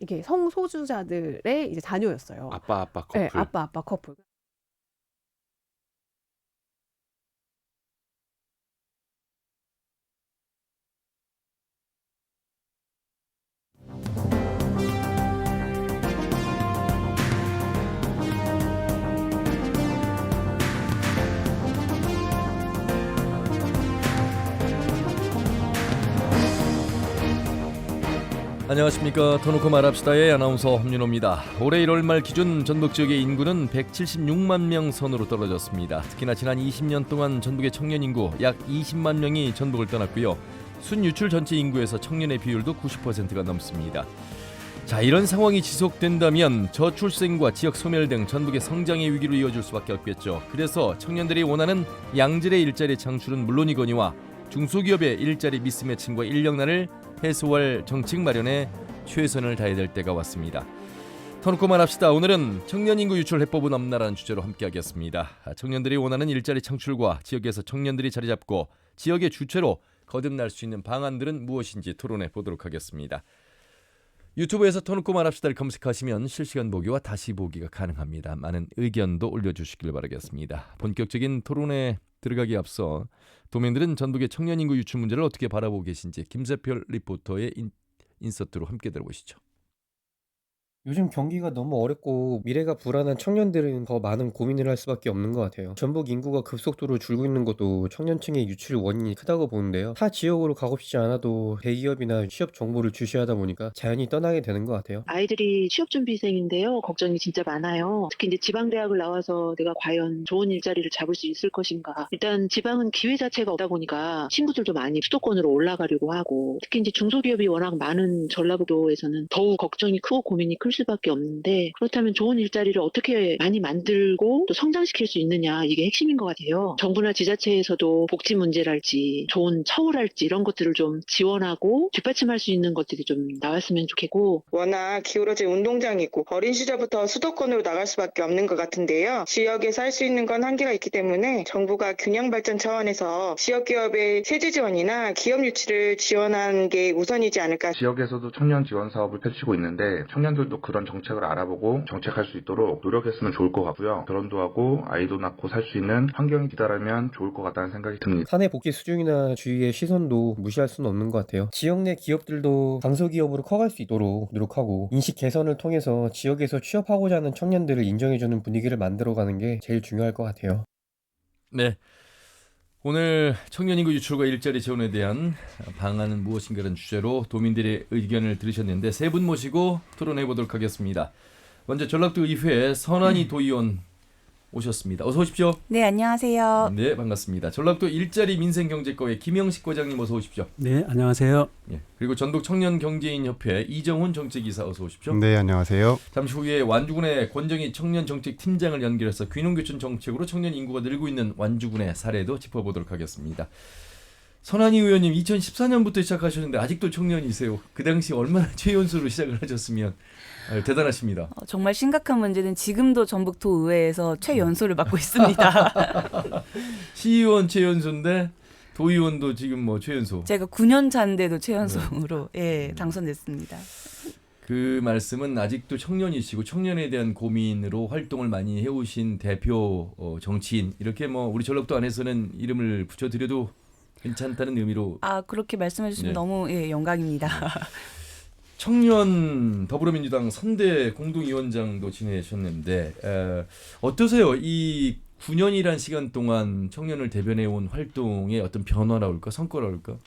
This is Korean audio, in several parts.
이게 성소수자들의 이제 자녀였어요. 아빠 네, 커플. 아빠 커플. 안녕하십니까. 터놓고 말합시다의 아나운서 홍윤호입니다. 올해 1월 말 기준 전북 지역의 인구는 176만 명 선으로 떨어졌습니다. 특히나 지난 20년 동안 전북의 청년 인구 약 20만 명이 전북을 떠났고요. 순유출 전체 인구에서 청년의 비율도 90%가 넘습니다. 자, 이런 상황이 지속된다면 저출생과 지역 소멸 등 전북의 성장의 위기로 이어질 수밖에 없겠죠. 그래서 청년들이 원하는 양질의 일자리 창출은 물론이거니와 중소기업의 일자리 미스매칭과 인력난을 해소할 정책 마련에 최선을 다해야 될 때가 왔습니다. 터놓고 말합시다. 오늘은 청년인구 유출 해법은 없나라는 주제로 함께하겠습니다. 청년들이 원하는 일자리 창출과 지역에서 청년들이 자리 잡고 지역의 주체로 거듭날 수 있는 방안들은 무엇인지 토론해 보도록 하겠습니다. 유튜브에서 터놓고 말합시다를 검색하시면 실시간 보기와 다시 보기가 가능합니다. 많은 의견도 올려주시길 바라겠습니다. 본격적인 토론에 들어가기 앞서 도민들은 전북의 청년인구 유출 문제를 어떻게 바라보고 계신지 김세별 리포터의 인서트로 함께 들어보시죠. 요즘 경기가 너무 어렵고 미래가 불안한 청년들은 더 많은 고민을 할 수밖에 없는 것 같아요. 전북 인구가 급속도로 줄고 있는 것도 청년층의 유출 원인이 크다고 보는데요. 타 지역으로 가고 싶지 않아도 대기업이나 취업 정보를 주시하다 보니까 자연히 떠나게 되는 것 같아요. 아이들이 취업준비생인데요. 걱정이 진짜 많아요. 특히 이제 지방대학을 나와서 내가 과연 좋은 일자리를 잡을 수 있을 것인가. 일단 지방은 기회 자체가 없다 보니까 친구들도 많이 수도권으로 올라가려고 하고, 특히 이제 중소기업이 워낙 많은 전라북도에서는 더욱 걱정이 크고 고민이 클 수밖에 없는데, 그렇다면 좋은 일자리를 어떻게 많이 만들고 또 성장시킬 수 있느냐, 이게 핵심인 것 같아요. 정부나 지자체에서도 복지 문제랄지 좋은 처우랄지 이런 것들을 좀 지원하고 뒷받침할 수 있는 것들이 좀 나왔으면 좋겠고, 워낙 기울어진 운동장이 있고 어린 시절부터 수도권으로 나갈 수밖에 없는 것 같은데요. 지역에서 할 수 있는 건 한계가 있기 때문에 정부가 균형 발전 차원에서 지역 기업의 세제 지원이나 기업 유치를 지원하는 게 우선이지 않을까. 지역에서도 청년 지원 사업을 펼치고 있는데 청년들도 그런 정책을 알아보고 정책할 수 있도록 노력했으면 좋을 것 같고요. 결혼도 하고 아이도 낳고 살 수 있는 환경이 기다라면 좋을 것 같다는 생각이 듭니다. 사내 복지 수준이나 주위의 시선도 무시할 수는 없는 것 같아요. 지역 내 기업들도 강소기업으로 커갈 수 있도록 노력하고 인식 개선을 통해서 지역에서 취업하고자 하는 청년들을 인정해주는 분위기를 만들어가는 게 제일 중요할 것 같아요. 네, 오늘 청년인구 유출과 일자리 지원에 대한 방안은 무엇인가라는 주제로 도민들의 의견을 들으셨는데 세 분 모시고 토론해 보도록 하겠습니다. 먼저 전라도 의회 선환희 도의원 오셨습니다. 어서 오십시오. 네, 안녕하세요. 네, 반갑습니다. 전라도 일자리 민생경제과의 김영식 과장님 어서 오십시오. 네, 안녕하세요. 예, 그리고 전북 청년경제인협회 이정훈 정책이사 어서 오십시오. 네, 안녕하세요. 잠시 후에 완주군의 권정희 청년정책팀장을 연결해서 균형교춘 정책으로 청년 인구가 늘고 있는 완주군의 사례도 짚어보도록 하겠습니다. 선환희 의원님 2014년부터 시작하셨는데 아직도 청년이세요. 그 당시 얼마나 최연소로 시작을 하셨으면 대단하십니다. 정말 심각한 문제는 지금도 전북도의회에서 최연소를 맡고 있습니다. 시의원 최연소인데 도의원도 지금 뭐 최연소. 제가 9년 차인데도 최연소로 당선됐습니다. 그 말씀은 아직도 청년이시고 청년에 대한 고민으로 활동을 많이 해오신 대표 정치인, 이렇게 뭐 우리 전라도 안에서는 이름을 붙여드려도 괜찮다는 의미로. 그렇게 말씀해 주시면 너무 영광입니다. 청년 더불어민주당 선대 공동위원장도 지내셨는데 어떠세요? 이 9년이란 시간 동안 청년을 대변해온 활동의 어떤 변화라올까, 성과라올까?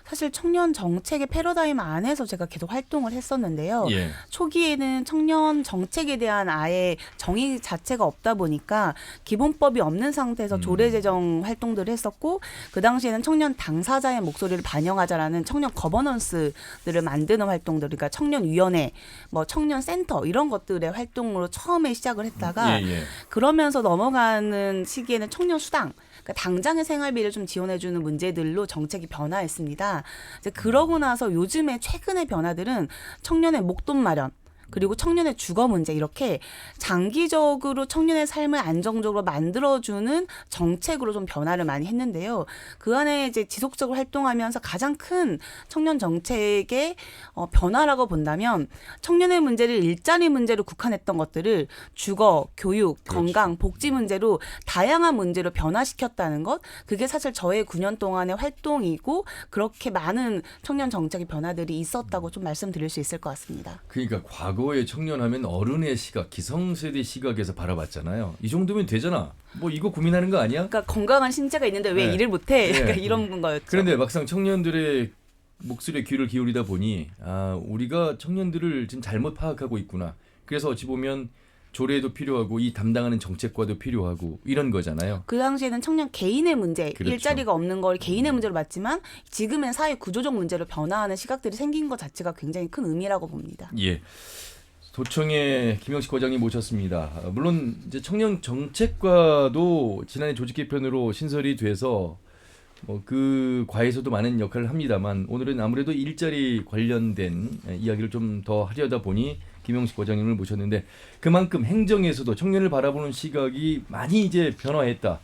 사실 청년 정책의 패러다임 안에서 제가 계속 활동을 했었는데요. 예. 초기에는 청년 정책에 대한 아예 정의 자체가 없다 보니까 기본법이 없는 상태에서 조례 제정 활동들을 했었고, 그 당시에는 청년 당사자의 목소리를 반영하자라는 청년 거버넌스들을 만드는 활동들, 그러니까 청년위원회, 뭐 청년센터 이런 것들의 활동으로 처음에 시작을 했다가 그러면서 넘어가는 시기에는 청년 수당, 그러니까 당장의 생활비를 좀 지원해주는 문제들로 정책이 변화했습니다. 이제 그러고 나서 요즘에 최근의 변화들은 청년의 목돈 마련, 그리고 청년의 주거 문제 이렇게 장기적으로 청년의 삶을 안정적으로 만들어주는 정책으로 좀 변화를 많이 했는데요. 그 안에 이제 지속적으로 활동하면서 가장 큰 청년 정책의 변화라고 본다면 청년의 문제를 일자리 문제로 국한했던 것들을 주거, 교육, 건강, 복지 문제로 다양한 문제로 변화시켰다는 것, 그게 사실 저의 9년 동안의 활동이고 그렇게 많은 청년 정책의 변화들이 있었다고 좀 말씀드릴 수 있을 것 같습니다. 그러니까 과거에 청년하면 어른의 시각, 기성세대 시각에서 바라봤잖아요. 이 정도면 되잖아. 뭐 이거 고민하는 거 아니야? 그러니까 건강한 신체가 있는데 왜 네. 일을 못해? 네. 약간 이런 거였죠. 그런데 막상 청년들의 목소리에 귀를 기울이다 보니 우리가 청년들을 지금 잘못 파악하고 있구나. 그래서 어찌 보면 조례도 필요하고 이 담당하는 정책과도 필요하고 이런 거잖아요. 그 당시에는 청년 개인의 문제, 그렇죠. 일자리가 없는 걸 개인의 문제로 봤지만 지금은 사회 구조적 문제로 변화하는 시각들이 생긴 것 자체가 굉장히 큰 의미라고 봅니다. 예. 도청의 김영식 과장님 모셨습니다. 물론 이제 청년 정책과도 지난해 조직 개편으로 신설이 돼서 그 과에서도 많은 역할을 합니다만 오늘은 아무래도 일자리 관련된 이야기를 좀 더 하려다 보니 김영식 과장님을 모셨는데 그만큼 행정에서도 청년을 바라보는 시각이 많이 이제 변화했다.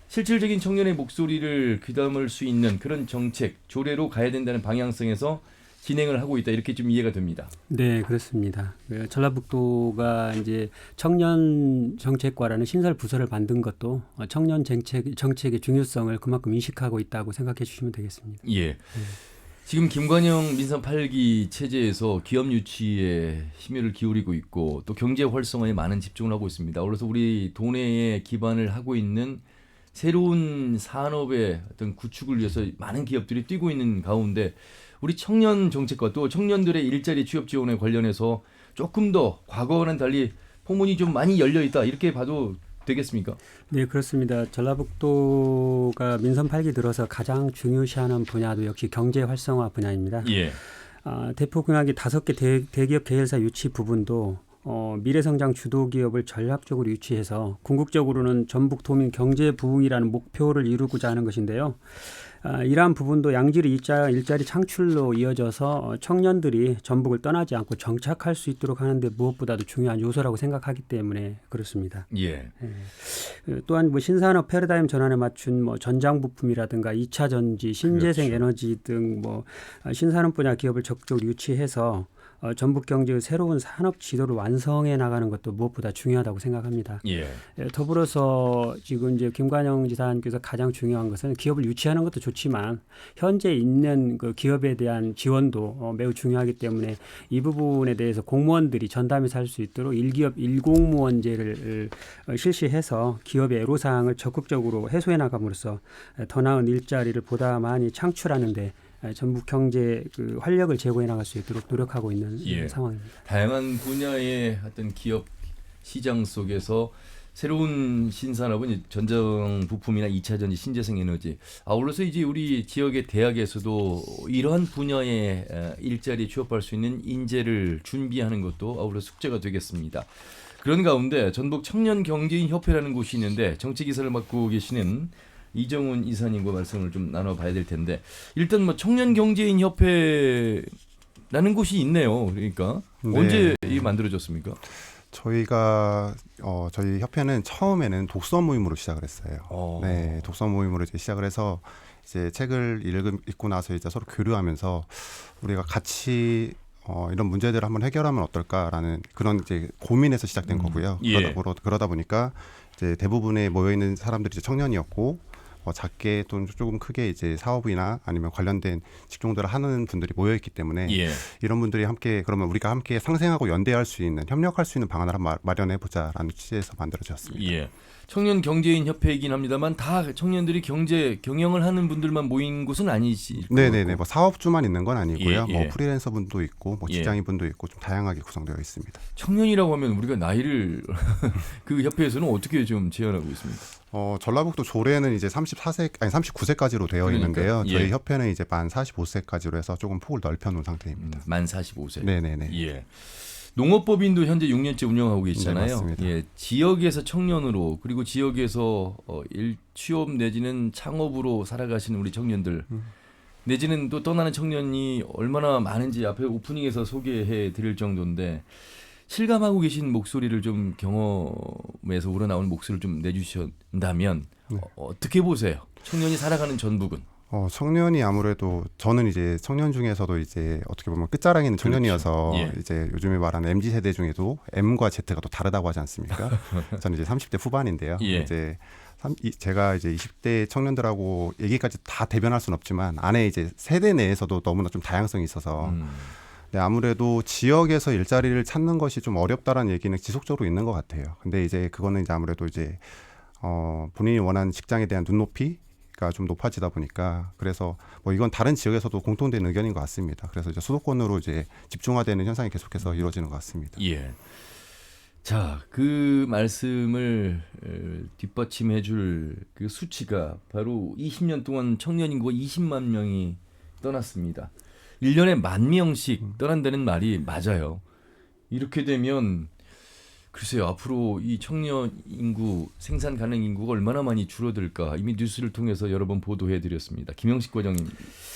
실질적인 청년의 목소리를 귀담을 수 있는 그런 정책, 조례로 가야 된다는 방향성에서 진행을 하고 있다. 이렇게 좀 이해가 됩니다. 네, 그렇습니다. 전라북도가 이제 청년 정책과라는 신설 부서를 만든 것도 청년 정책의 중요성을 그만큼 인식하고 있다고 생각해 주시면 되겠습니다. 예. 지금 김관영 민선 8기 체제에서 기업 유치에 힘을 기울이고 있고 또 경제 활성화에 많은 집중을 하고 있습니다. 그래서 우리 도내에 기반을 하고 있는 새로운 산업의 어떤 구축을 위해서 많은 기업들이 뛰고 있는 가운데 우리 청년 정책과 또 청년들의 일자리 취업 지원에 관련해서 조금 더 과거와는 달리 포문이 좀 많이 열려 있다 이렇게 봐도 되겠습니까? 네, 그렇습니다. 전라북도가 민선 8기 들어서 가장 중요시하는 분야도 역시 경제 활성화 분야입니다. 예. 대표 공약이 5개 대기업 계열사 유치 부분도 미래성장 주도 기업을 전략적으로 유치해서 궁극적으로는 전북 도민 경제 부흥이라는 목표를 이루고자 하는 것인데요. 이러한 부분도 양질의 일자리 창출로 이어져서 청년들이 전북을 떠나지 않고 정착할 수 있도록 하는데 무엇보다도 중요한 요소라고 생각하기 때문에 그렇습니다. 예. 또한 신산업 패러다임 전환에 맞춘 전장 부품이라든가 2차 전지, 신재생 그렇죠. 에너지 등 신산업 분야 기업을 적극적으로 유치해서 전북 경제의 새로운 산업 지도를 완성해 나가는 것도 무엇보다 중요하다고 생각합니다. 예. 더불어서 지금 이제 김관영 지사님께서 가장 중요한 것은 기업을 유치하는 것도 좋지만 현재 있는 그 기업에 대한 지원도 매우 중요하기 때문에 이 부분에 대해서 공무원들이 전담해서 할 수 있도록 1기업 1공무원제를 실시해서 기업의 애로사항을 적극적으로 해소해 나감으로써 더 나은 일자리를 보다 많이 창출하는데 전북 경제 그 활력을 제고해 나갈 수 있도록 노력하고 있는 상황입니다. 다양한 분야의 어떤 기업 시장 속에서 새로운 신산업은 전장 부품이나 2차 전지, 신재생 에너지. 아울러서 이제 우리 지역의 대학에서도 이러한 분야의 일자리 취업할 수 있는 인재를 준비하는 것도 아울러 숙제가 되겠습니다. 그런 가운데 전북 청년 경제인 협회라는 곳이 있는데 정책 이사를 맡고 계시는 이정훈 이사님과 말씀을 좀 나눠봐야 될 텐데 일단 청년 경제인 협회라는 곳이 있네요. 그러니까 네. 언제 이 만들어졌습니까? 저희가 저희 협회는 처음에는 독서 모임으로 시작을 했어요. 네, 독서 모임으로 이제 시작을 해서 이제 책을 읽고 나서 이제 서로 교류하면서 우리가 같이 이런 문제들을 한번 해결하면 어떨까라는 그런 이제 고민에서 시작된 거고요. 예. 그러다 보니까 이제 대부분의 모여 있는 사람들이 이제 청년이었고. 작게 또 조금 크게 이제 사업이나 아니면 관련된 직종들을 하는 분들이 모여 있기 때문에 이런 분들이 함께 그러면 우리가 함께 상생하고 연대할 수 있는 협력할 수 있는 방안을 한번 마련해 보자라는 취지에서 만들어졌습니다. 예. 청년 경제인 협회이긴 합니다만 다 청년들이 경영을 하는 분들만 모인 곳은 아니지. 네네네. 뭐 사업주만 있는 건 아니고요. 예. 뭐 프리랜서 분도 있고, 뭐 직장인 분도 있고 좀 다양하게 구성되어 있습니다. 청년이라고 하면 우리가 나이를 그 협회에서는 어떻게 좀 제한하고 있습니까? 전라북도 조례는 이제 39세까지로 되어 있는데요. 저희 협회는 이제 만 45세까지로 해서 조금 폭을 넓혀 놓은 상태입니다. 만 45세. 네네네. 예. 농업법인도 현재 6년째 운영하고 계시잖아요. 네, 맞습니다. 예, 지역에서 청년으로 그리고 지역에서 취업 내지는 창업으로 살아가시는 우리 청년들 내지는 또 떠나는 청년이 얼마나 많은지 앞에 오프닝에서 소개해 드릴 정도인데 실감하고 계신 목소리를 좀 경험에서 우러나오는 목소리를 좀 내주신다면 네. 어떻게 보세요? 청년이 살아가는 전북은. 청년이 아무래도 저는 이제 청년 중에서도 이제 어떻게 보면 끝자락에 있는 청년이어서 그렇죠. 예. 이제 요즘에 말하는 MZ 세대 중에도 M과 Z가 또 다르다고 하지 않습니까? 저는 이제 30대 후반인데요. 예. 이제 제가 이제 20대 청년들하고 얘기까지 다 대변할 수는 없지만 안에 이제 세대 내에서도 너무나 좀 다양성이 있어서 네, 아무래도 지역에서 일자리를 찾는 것이 좀 어렵다라는 얘기는 지속적으로 있는 것 같아요. 근데 이제 그거는 이제 아무래도 이제 본인이 원하는 직장에 대한 눈높이가 좀 높아지다 보니까 그래서 뭐 이건 다른 지역에서도 공통된 의견인 것 같습니다. 그래서 이제 수도권으로 이제 집중화되는 현상이 계속해서 이루어지는 것 같습니다. 예. 자, 그 말씀을 뒷받침해줄 그 수치가 바로 20년 동안 청년 인구가 20만 명이 떠났습니다. 1년에 10,000명씩 떠난다는 말이 맞아요. 이렇게 되면 글쎄요, 앞으로 이 청년 인구, 생산 가능 인구가 얼마나 많이 줄어들까 이미 뉴스를 통해서 여러 번 보도해드렸습니다. 김영식 과장님,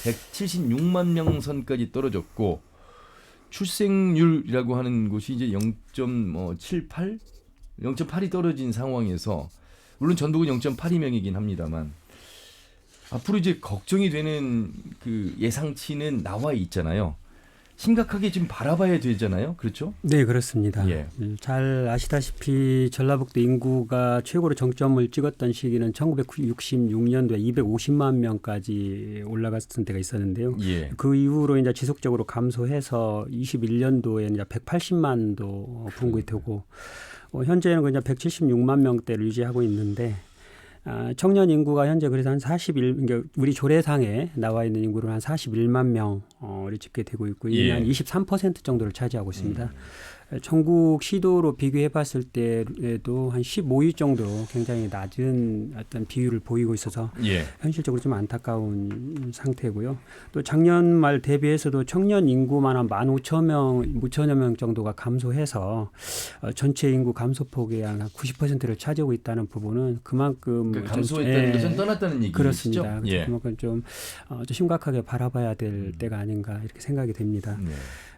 176만 명 선까지 떨어졌고 출생률이라고 하는 곳이 이제 0.78? 0.8이 떨어진 상황에서 물론 전북은 0.82명이긴 합니다만 앞으로 이제 걱정이 되는 그 예상치는 나와 있잖아요. 심각하게 지금 바라봐야 되잖아요. 그렇죠? 네, 그렇습니다. 예. 잘 아시다시피 전라북도 인구가 최고로 정점을 찍었던 시기는 1966년도에 250만 명까지 올라갔던 때가 있었는데요. 예. 그 이후로 이제 지속적으로 감소해서 21년도에 이제 180만도 분구이 되고 현재는 그냥 176만 명대를 유지하고 있는데 청년 인구가 현재 그래서 한 그러니까 우리 조례상에 나와 있는 인구를 한 41만 명을 집계 되고 있고 이게 한 23% 정도를 차지하고 있습니다. 전국 시도로 비교해 봤을 때에도 한 15위 정도 굉장히 낮은 어떤 비율을 보이고 있어서 현실적으로 좀 안타까운 상태고요. 또 작년 말 대비해서도 청년 인구만 한 15,000여 명 정도가 감소해서 전체 인구 감소폭의 한 90%를 차지하고 있다는 부분은 그만큼 감소했다는 것은 떠났다는 얘기죠. 그렇습니다. 그만큼 좀 심각하게 바라봐야 될 때가 아닌가 이렇게 생각이 됩니다.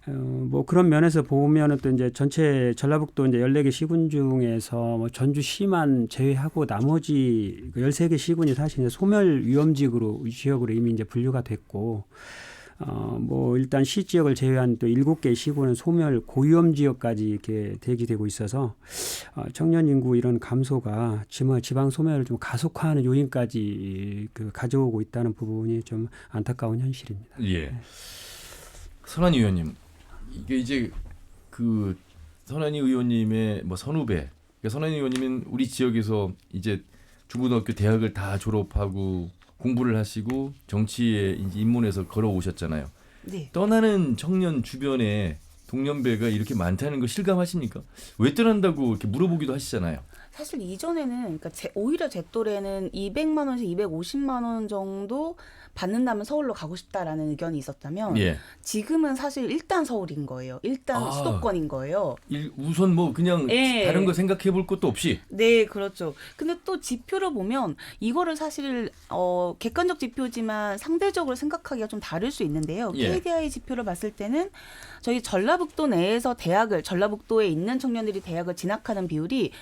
뭐 그런 면에서 보면은 또 이제 전체 전라북도 이제 14개 시군 중에서 뭐 전주시만 제외하고 나머지 13개 시군이 사실 이제 소멸 위험지역으로 이미 이제 분류가 됐고 뭐 일단 시 지역을 제외한 또 7개 시군은 소멸 고위험 지역까지 이렇게 대기되고 있어서 청년 인구 이런 감소가 지방 소멸을 좀 가속화하는 요인까지 가져오고 있다는 부분이 좀 안타까운 현실입니다. 예. 선환희 의원님, 이게 이제 그 선환희 의원님의 뭐 선후배, 그러니까 선환희 의원님은 우리 지역에서 이제 중고등학교, 대학을 다 졸업하고 공부를 하시고 정치에 이제 입문해서 걸어오셨잖아요. 네. 떠나는 청년 주변에 동년배가 이렇게 많다는 거 실감하십니까? 왜 떠난다고 이렇게 물어보기도 하시잖아요. 사실 이전에는 그러니까 오히려 제 또래는 200만 원에서 250만 원 정도 받는다면 서울로 가고 싶다라는 의견이 있었다면 지금은 사실 일단 서울인 거예요. 일단 수도권인 거예요. 우선 뭐 그냥 다른 거 생각해 볼 것도 없이. 네, 그렇죠. 근데 또 지표를 보면 이거를 사실 객관적 지표지만 상대적으로 생각하기가 좀 다를 수 있는데요. KDI 지표를 봤을 때는 저희 전라북도 내에서 전라북도에 있는 청년들이 대학을 진학하는 비율이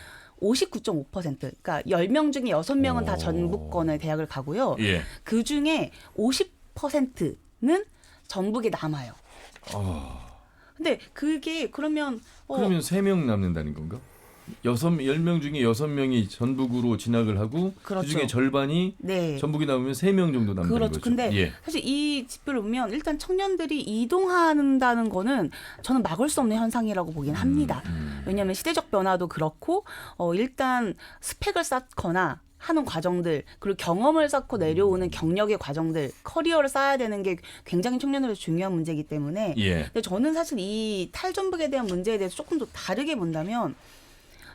59.5%. 그러니까 10명 중에 6명은 다 전북권의 대학을 가고요. 그 중에 50%는 전북에 남아요. 근데 그게 그러면 3명 남는다는 건가? 10명 중에 6명이 전북으로 진학을 하고 그중에 절반이 전북이 남으면 3명 정도 남는 거죠. 근데 사실 이 지표를 보면 일단 청년들이 이동한다는 거는 저는 막을 수 없는 현상이라고 보긴 합니다. 왜냐하면 시대적 변화도 그렇고 일단 스펙을 쌓거나 하는 과정들, 그리고 경험을 쌓고 내려오는 경력의 과정들, 커리어를 쌓아야 되는 게 굉장히 청년들에게 중요한 문제이기 때문에 근데 저는 사실 이 탈전북에 대한 문제에 대해서 조금 더 다르게 본다면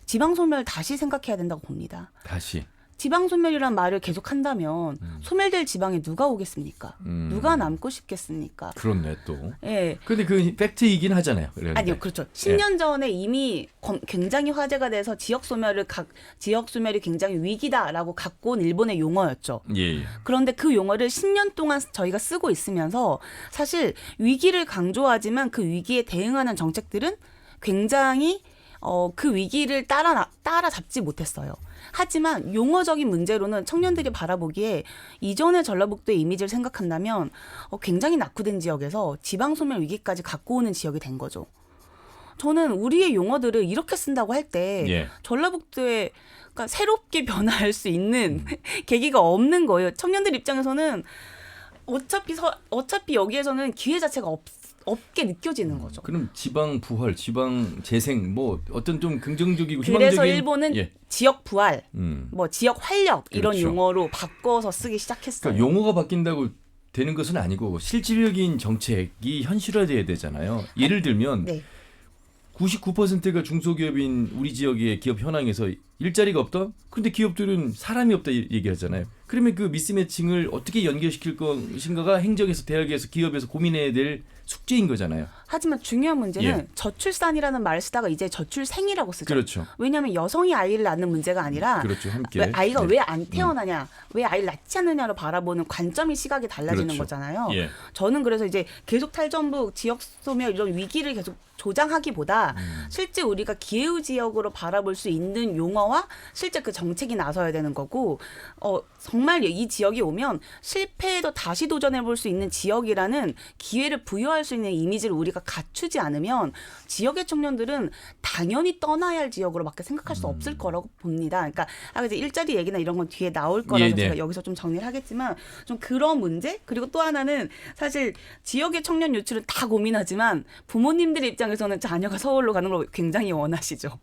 지방소멸 다시 생각해야 된다고 봅니다. 다시. 지방소멸이란 말을 계속 한다면 소멸될 지방에 누가 오겠습니까? 누가 남고 싶겠습니까? 그렇네 또. 예. 근데 그 팩트이긴 하잖아요. 그런데. 아니요, 그렇죠. 10년 전에 이미 굉장히 화제가 돼서 지역소멸이 굉장히 위기다라고 갖고 온 일본의 용어였죠. 그런데 그 용어를 10년 동안 저희가 쓰고 있으면서 사실 위기를 강조하지만 그 위기에 대응하는 정책들은 굉장히 그 위기를 따라잡지 못했어요. 하지만 용어적인 문제로는 청년들이 바라보기에 이전의 전라북도의 이미지를 생각한다면 굉장히 낙후된 지역에서 지방소멸 위기까지 갖고 오는 지역이 된 거죠. 저는 우리의 용어들을 이렇게 쓴다고 할 때 예. 전라북도에 그러니까 새롭게 변화할 수 있는 계기가 없는 거예요. 청년들 입장에서는 어차피 여기에서는 기회 자체가 없게 느껴지는 거죠. 그럼 지방 부활, 지방 재생 뭐 어떤 좀 긍정적이고 그래서 희망적인 일본은 예. 지역 부활, 뭐 지역 활력 이런 그렇죠. 용어로 바꿔서 쓰기 시작했어요. 그러니까 용어가 바뀐다고 되는 것은 아니고 실질적인 정책이 현실화돼야 되잖아요. 예를 들면 네. 99%가 중소기업인 우리 지역의 기업 현황에서 일자리가 없다? 그런데 기업들은 사람이 없다 얘기하잖아요. 그러면 그 미스매칭을 어떻게 연결시킬 것인가가 행정에서 대학에서 기업에서 고민해야 될 숙제인 거잖아요. 하지만 중요한 문제는 예. 저출산이라는 말을 쓰다가 이제 저출생이라고 쓰죠. 그렇죠. 왜냐하면 여성이 아이를 낳는 문제가 아니라 그렇죠. 함께. 왜 아이가 네. 왜 안 태어나냐, 왜 아이를 낳지 않느냐로 바라보는 관점이 시각이 달라지는 그렇죠. 거잖아요. 예. 저는 그래서 이제 계속 탈전북, 지역 소멸 이런 위기를 계속 조장하기보다 실제 우리가 기후 지역으로 바라볼 수 있는 용어와 실제 그 정책이 나서야 되는 거고 정말 이 지역이 오면 실패에도 다시 도전해 볼 수 있는 지역이라는 기회를 부여할 수 있는 이미지를 우리가 갖추지 않으면 지역의 청년들은 당연히 떠나야 할 지역으로밖에 생각할 수 없을 거라고 봅니다. 그러니까 이제 일자리 얘기나 이런 건 뒤에 나올 거라서 예, 네. 제가 여기서 좀 정리를 하겠지만 좀 그런 문제 그리고 또 하나는 사실 지역의 청년 유출은 다 고민하지만 부모님들의 입장에서는 자녀가 서울로 가는 걸 굉장히 원하시죠.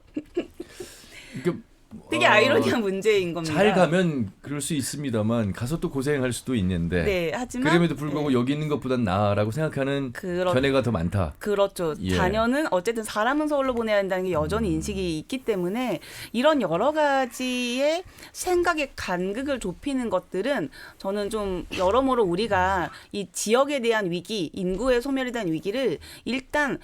그러니까 되게 아이러니한 문제인 겁니다. 잘 가면 그럴 수 있습니다만 가서 또 고생할 수도 있는데 네, 하지만 그럼에도 불구하고 여기 있는 것보단 나아라고 생각하는 견해가 더 많다. 그렇죠. 예. 자녀는 어쨌든 사람은 서울로 보내야 한다는 게 여전히 인식이 있기 때문에 이런 여러 가지의 생각의 간극을 좁히는 것들은 저는 좀 여러모로 우리가 이 지역에 대한 위기, 인구의 소멸에 대한 위기를 일단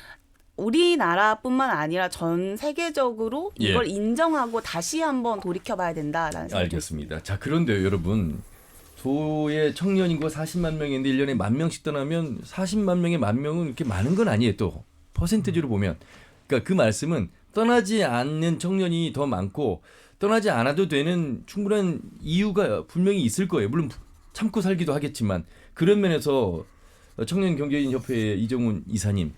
우리나라뿐만 아니라 전 세계적으로 이걸 예. 인정하고 다시 한번 돌이켜봐야 된다라는 생각이 알겠습니다. 자, 그런데요, 여러분. 도의 청년 인구가 40만 명인데 1년에 10,000명씩 떠나면 40만 명의 10,000명은 이렇게 많은 건 아니에요. 또 퍼센트지로 보면. 그러니까 그 말씀은 떠나지 않는 청년이 더 많고 떠나지 않아도 되는 충분한 이유가 분명히 있을 거예요. 물론 참고 살기도 하겠지만 그런 면에서 청년경제인협회의 이정훈 이사님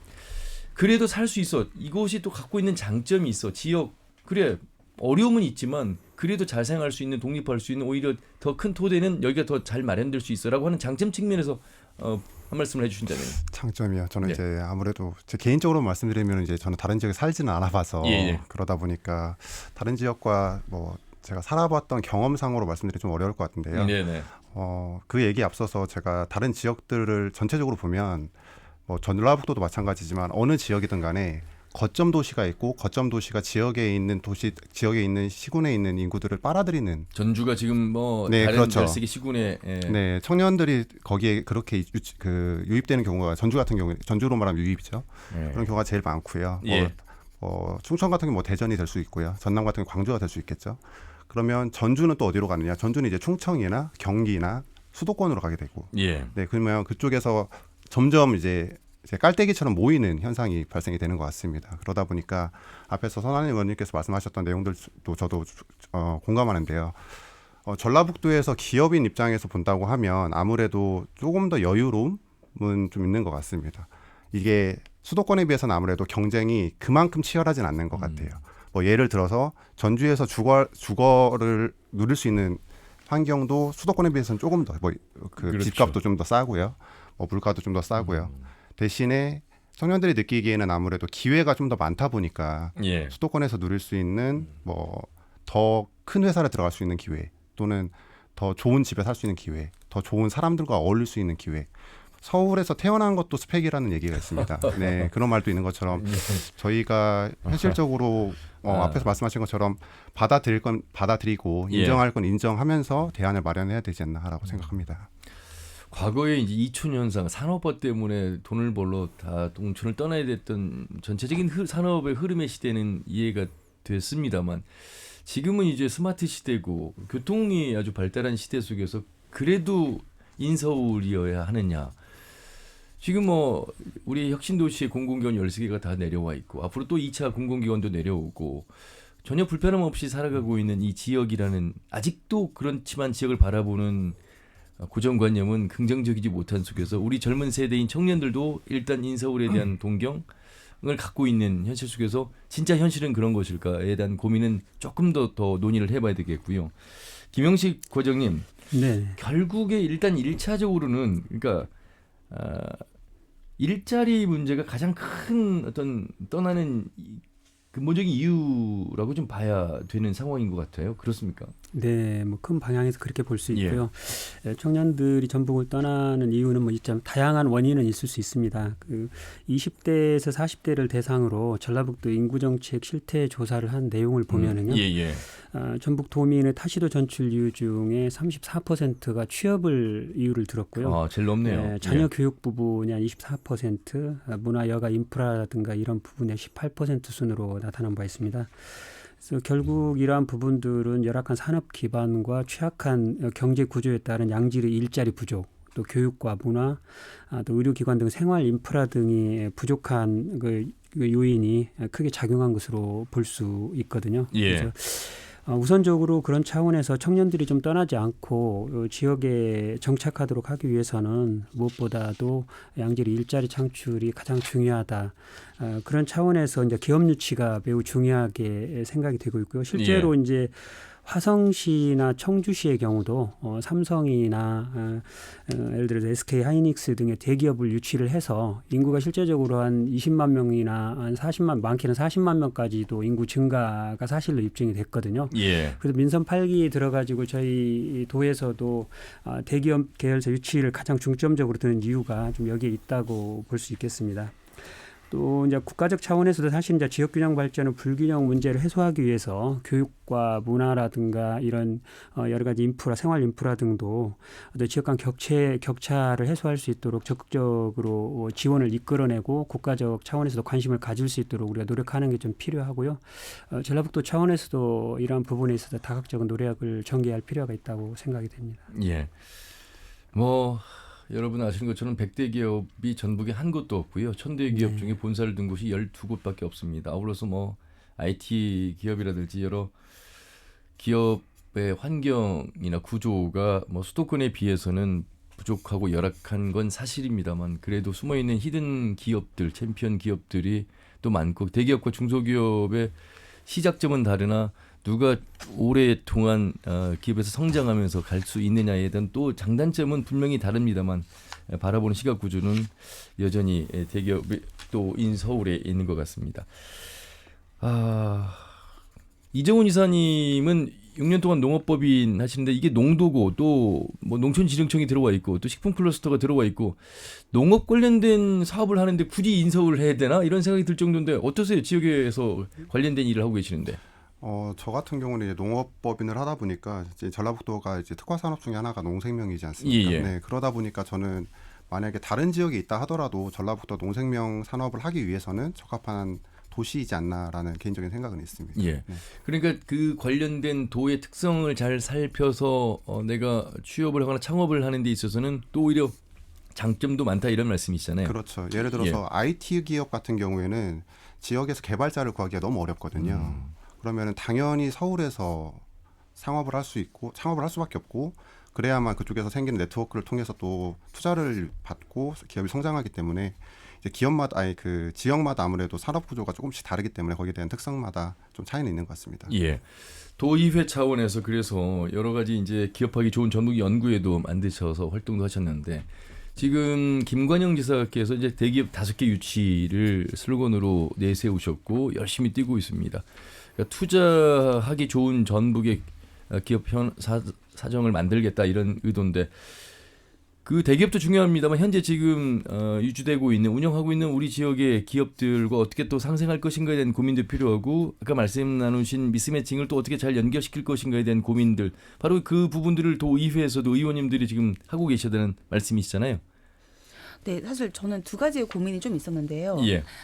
그래도 살 수 있어. 이곳이 또 갖고 있는 장점이 있어. 지역 그래 어려움은 있지만 그래도 잘 생활할 수 있는 독립할 수 있는 오히려 더 큰 토대는 여기가 더 잘 마련될 수 있어라고 하는 장점 측면에서 한 말씀을 해주신다면. 장점이요. 저는 네. 이제 아무래도 제 개인적으로 말씀드리면 이제 저는 다른 지역에 살지는 않아봐서 예. 그러다 보니까 다른 지역과 뭐 제가 살아봤던 경험상으로 말씀드리기 좀 어려울 것 같은데요. 네네. 그 얘기 앞서서 제가 다른 지역들을 전체적으로 보면 뭐 전라북도도 마찬가지지만 어느 지역이든 간에 거점 도시가 있고 거점 도시가 지역에 있는 시군에 있는 인구들을 빨아들이는 전주가 지금 뭐 네, 다른 그렇죠. 13개 시군에 네, 청년들이 거기에 그렇게 유입되는 경우가 전주 같은 경우에 전주로 말하면 유입이죠. 그런 경우가 제일 많고요. 예. 충청 같은 경우 뭐 대전이 될 수 있고요. 전남 같은 경우 광주가 될 수 있겠죠. 그러면 전주는 또 어디로 가느냐? 전주는 이제 충청이나 경기나 수도권으로 가게 되고. 예. 네, 그러면 그쪽에서 점점 이제 깔때기처럼 모이는 현상이 발생이 되는 것 같습니다. 그러다 보니까 앞에서 선한희 의원님께서 말씀하셨던 내용들도 저도 공감하는데요. 전라북도에서 기업인 입장에서 본다고 하면 아무래도 조금 더 여유로움은 좀 있는 것 같습니다. 이게 수도권에 비해서는 아무래도 경쟁이 그만큼 치열하진 않는 것 같아요. 뭐 예를 들어서 전주에서 주거를 누릴 수 있는 환경도 수도권에 비해서는 조금 더 그렇죠. 집값도 좀 더 싸고요. 물가도 좀 더 싸고요. 대신에 청년들이 느끼기에는 아무래도 기회가 좀 더 많다 보니까 예. 수도권에서 누릴 수 있는 뭐 더 큰 회사를 들어갈 수 있는 기회 또는 더 좋은 집에 살 수 있는 기회, 더 좋은 사람들과 어울릴 수 있는 기회. 서울에서 태어난 것도 스펙이라는 얘기가 있습니다. 네, 그런 말도 있는 것처럼 저희가 현실적으로 앞에서 말씀하신 것처럼 받아들일 건 받아들이고 인정할 건 인정하면서 대안을 마련해야 되지 않나라고 생각합니다. 과거에 이제 이촌 현상, 산업화 때문에 돈을 벌러 다 농촌을 떠나야 됐던 전체적인 산업의 흐름의 시대는 이해가 됐습니다만 지금은 이제 스마트 시대고 교통이 아주 발달한 시대 속에서 그래도 인서울이어야 하느냐. 지금 뭐 우리 혁신도시의 공공기관 13개가 다 내려와 있고 앞으로 또 2차 공공기관도 내려오고 전혀 불편함 없이 살아가고 있는 이 지역이라는 아직도 그렇지만 지역을 바라보는 고정관념은 긍정적이지 못한 속에서 우리 젊은 세대인 청년들도 일단 인서울에 대한 동경을 갖고 있는 현실 속에서 진짜 현실은 그런 것일까에 대한 고민은 조금 더 논의를 해봐야 되겠고요. 김영식 과장님, 네. 결국에 일단 1차적으로는 그러니까 일자리 문제가 가장 큰 어떤 떠나는 근본적인 이유라고 좀 봐야 되는 상황인 것 같아요. 그렇습니까? 네, 뭐 큰 방향에서 그렇게 볼 수 있고요. 청년들이 전북을 떠나는 이유는 뭐 참 다양한 원인은 있을 수 있습니다. 그 20대에서 40대를 대상으로 전라북도 인구정책 실태 조사를 한 내용을 보면은요. 전북 도민의 타시도 전출 이유 중에 34%가 취업을 이유를 들었고요. 아, 제일 높네요. 네, 자녀 교육 부분이 한 24%, 문화, 여가, 인프라든가 이런 부분의 18% 순으로 나타난 바 있습니다. 그래서 결국 이러한 부분들은 열악한 산업 기반과 취약한 경제 구조에 따른 양질의 일자리 부족, 또 교육과 문화, 또 의료기관 등 생활 인프라 등이 부족한 그 요인이 크게 작용한 것으로 볼 수 있거든요. 그래서 우선적으로 그런 차원에서 청년들이 좀 떠나지 않고 지역에 정착하도록 하기 위해서는 무엇보다도 양질의 일자리 창출이 가장 중요하다. 그런 차원에서 이제 기업 유치가 매우 중요하게 생각이 되고 있고요. 실제로 이제 화성시나 청주시의 경우도 삼성이나 예를 들어서 SK 하이닉스 등의 대기업을 유치를 해서 인구가 실제적으로 한 20만 명이나 한 40만, 많게는 40만 명까지도 인구 증가가 사실로 입증이 됐거든요. 그래서 민선 8기에 들어가지고 저희 도에서도 대기업 계열사 유치를 가장 중점적으로 두는 이유가 좀 여기에 있다고 볼 수 있겠습니다. 또 이제 국가적 차원에서도 사실 이제 지역 균형 발전의 불균형 문제를 해소하기 위해서 교육과 문화라든가 이런 여러 가지 인프라, 생활 인프라 등도 어떤 지역 간 격차를 해소할 수 있도록 적극적으로 지원을 이끌어내고 국가적 차원에서도 관심을 가질 수 있도록 우리가 노력하는 게 좀 필요하고요. 전라북도 차원에서도 이러한 부분에 있어서 다각적인 노력을 전개할 필요가 있다고 생각이 됩니다. 뭐 여러분 아시는 것처럼 100대 기업이 전북에 한 곳도 없고요. 1000대 기업 중에 본사를 둔 곳이 12곳밖에 없습니다. 아울러서 뭐 IT 기업이라든지 여러 기업의 환경이나 구조가 뭐 수도권에 비해서는 부족하고 열악한 건 사실입니다만 그래도 숨어있는 히든 기업들, 챔피언 기업들이 또 많고 대기업과 중소기업의 시작점은 다르나 누가 오랫동안 기업에서 성장하면서 갈 수 있느냐에 대한 또 장단점은 분명히 다릅니다만 바라보는 시각 구조는 여전히 대기업이 또 인서울에 있는 것 같습니다. 이정훈 이사님은 6년 동안 농업법인 하시는데 이게 농도고 또 뭐 농촌지능청이 들어와 있고 또 식품 클러스터가 들어와 있고 농업 관련된 사업을 하는데 굳이 인서울을 해야 되나 이런 생각이 들 정도인데 어떠세요? 지역에서 관련된 일을 하고 계시는데. 저 같은 경우는 이제 농업법인을 하다 보니까 이제 전라북도가 이제 특화 산업 중에 하나가 농생명이지 않습니까? 네, 그러다 보니까 저는 만약에 다른 지역에 있다 하더라도 전라북도 농생명 산업을 하기 위해서는 적합한 도시이지 않나라는 개인적인 생각은 있습니다. 네. 그러니까 그 관련된 도의 특성을 잘 살펴서 내가 취업을 하거나 창업을 하는 데 있어서는 또 오히려 장점도 많다 이런 말씀이시잖아요. 그렇죠. 예를 들어서 IT 기업 같은 경우에는 지역에서 개발자를 구하기가 너무 어렵거든요. 그러면은 당연히 서울에서 창업을 할 수밖에 없고 그래야만 그쪽에서 생기는 네트워크를 통해서 또 투자를 받고 기업이 성장하기 때문에 이제 기업마다 그 지역마다 아무래도 산업 구조가 조금씩 다르기 때문에 거기에 대한 특성마다 좀 차이는 있는 것 같습니다. 도의회 차원에서 그래서 여러 가지 이제 기업하기 좋은 전북 연구에도 만드셔서 활동도 하셨는데 지금 김관영 지사께서 이제 대기업 5개 유치를 슬로건으로 내세우셨고 열심히 뛰고 있습니다. 그러니까 투자하기 좋은 전북의 기업 사정을 만들겠다 이런 의도인데 그 대기업도 중요합니다만 현재 지금 유지되고 있는 운영하고 있는 우리 지역의 기업들과 어떻게 또 상생할 것인가에 대한 고민도 필요하고 아까 말씀 나누신 미스매칭을 또 어떻게 잘 연결시킬 것인가에 대한 고민들 바로 그 부분들을 도의회에서도 의원님들이 지금 하고 계시다는 말씀이시잖아요. 네, 사실 저는 두 가지의 고민이 좀 있었는데요.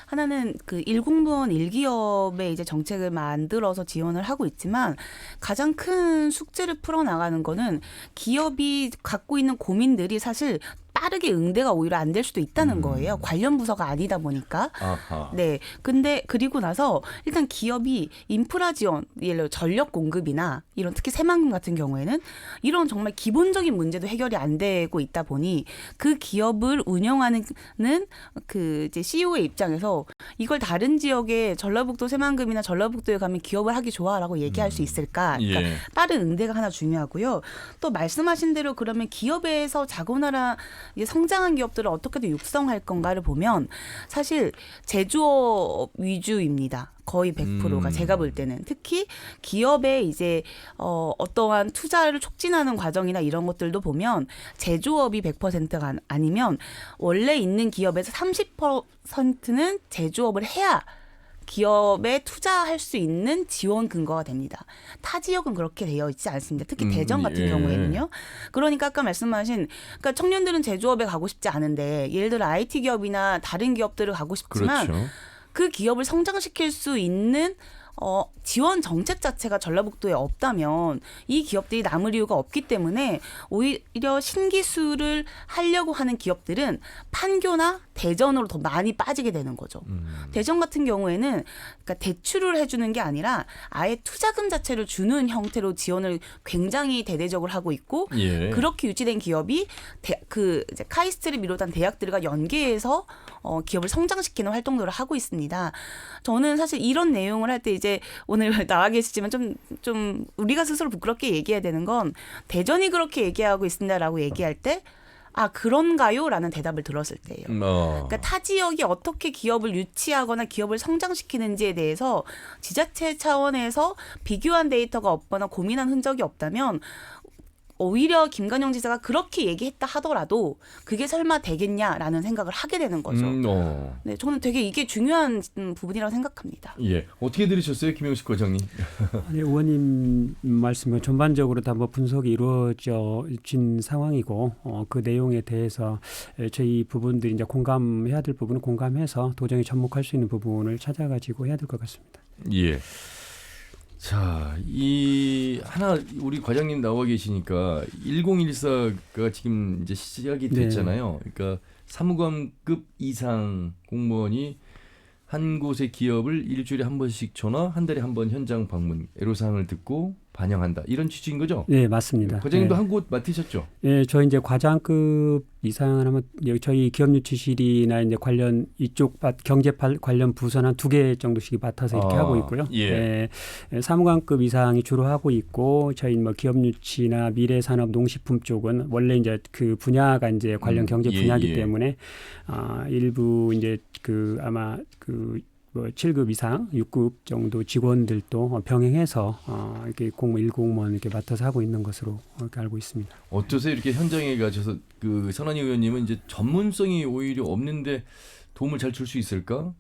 하나는 그 일공무원 1기업의 이제 정책을 만들어서 지원을 하고 있지만 가장 큰 숙제를 풀어나가는 거는 기업이 갖고 있는 고민들이 사실 빠르게 응대가 오히려 안 될 수도 있다는 거예요. 관련 부서가 아니다 보니까. 아하. 네. 근데 그리고 나서 일단 기업이 인프라 지원, 예를 들어 전력 공급이나 이런 특히 새만금 같은 경우에는 이런 정말 기본적인 문제도 해결이 안 되고 있다 보니 그 기업을 운영하는 그 이제 CEO의 입장에서 이걸 다른 지역에 전라북도 새만금이나 전라북도에 가면 기업을 하기 좋아라고 얘기할 수 있을까? 그러니까 예. 빠른 응대가 하나 중요하고요. 또 말씀하신 대로 그러면 기업에서 자고나라 성장한 기업들을 어떻게든 육성할 건가를 보면 사실 제조업 위주입니다. 거의 100%가 제가 볼 때는 특히 기업에 이제 어떠한 투자를 촉진하는 과정이나 이런 것들도 보면 제조업이 100%가 아니면 원래 있는 기업에서 30%는 제조업을 해야 기업에 투자할 수 있는 지원 근거가 됩니다. 타 지역은 그렇게 되어 있지 않습니다. 특히 대전 같은 예. 경우에는요. 그러니까 아까 말씀하신 그러니까 청년들은 제조업에 가고 싶지 않은데 예를 들어 IT 기업이나 다른 기업들을 가고 싶지만 그렇죠. 그 기업을 성장시킬 수 있는 지원 정책 자체가 전라북도에 없다면 이 기업들이 남을 이유가 없기 때문에 오히려 신기술을 하려고 하는 기업들은 판교나 대전으로 더 많이 빠지게 되는 거죠. 대전 같은 경우에는 그러니까 대출을 해주는 게 아니라 아예 투자금 자체를 주는 형태로 지원을 굉장히 대대적으로 하고 있고 예. 그렇게 유치된 기업이 그 이제 카이스트를 비롯한 대학들과 연계해서 기업을 성장시키는 활동들을 하고 있습니다. 저는 사실 이런 내용을 할 때 이제 오늘 나와 계시지만 좀 우리가 스스로 부끄럽게 얘기해야 되는 건 대전이 그렇게 얘기하고 있습니다라고 얘기할 때 아 그런가요? 라는 대답을 들었을 때예요. 그러니까 타 지역이 어떻게 기업을 유치하거나 기업을 성장시키는지에 대해서 지자체 차원에서 비교한 데이터가 없거나 고민한 흔적이 없다면 오히려 김관영 지사가 그렇게 얘기했다 하더라도 그게 설마 되겠냐라는 생각을 하게 되는 거죠. 네, 저는 되게 이게 중요한 부분이라고 생각합니다. 예. 어떻게 들으셨어요, 김영식 과장님? 아니, 의원님 말씀은 전반적으로 다 뭐 분석이 이루어진 상황이고 그 내용에 대해서 저희 부분들이 이제 공감해야 될 부분은 공감해서 도정에 접목할 수 있는 부분을 찾아가지고 해야 될 것 같습니다. 예. 자, 이 하나 우리 과장님 나와 계시니까 1014가 지금 이제 시작이 됐잖아요. 그러니까 사무관급 이상 공무원이 한 곳의 기업을 일주일에 한 번씩 전화, 한 달에 한 번 현장 방문, 애로사항을 듣고 반영한다. 이런 취지인 거죠? 네, 맞습니다. 과장님도 한 곳 맡으셨죠? 예, 저희 이제 과장급 이상을 하면 저희 기업유치실이나 이제 관련 이쪽 경제 관련 부서는 한 2개 정도씩 맡아서 이렇게 하고 있고요. 예. 사무관급 이상이 주로 하고 있고 저희 뭐 기업유치나 미래산업 농식품 쪽은 원래 이제 그 분야가 이제 관련 경제 분야이기 때문에 일부 이제 그 아마 그 뭐 7급 이상, 6급 정도 직원들도 병행해서 이렇게 일공무원 이렇게 맡아서 하고 있는 것으로 이렇게 알고 있습니다. 어떠세요? 이렇게 현장에 가셔서 그 선한희 의원님은 이제 전문성이 오히려 없는데 도움을 잘 줄 수 있을까?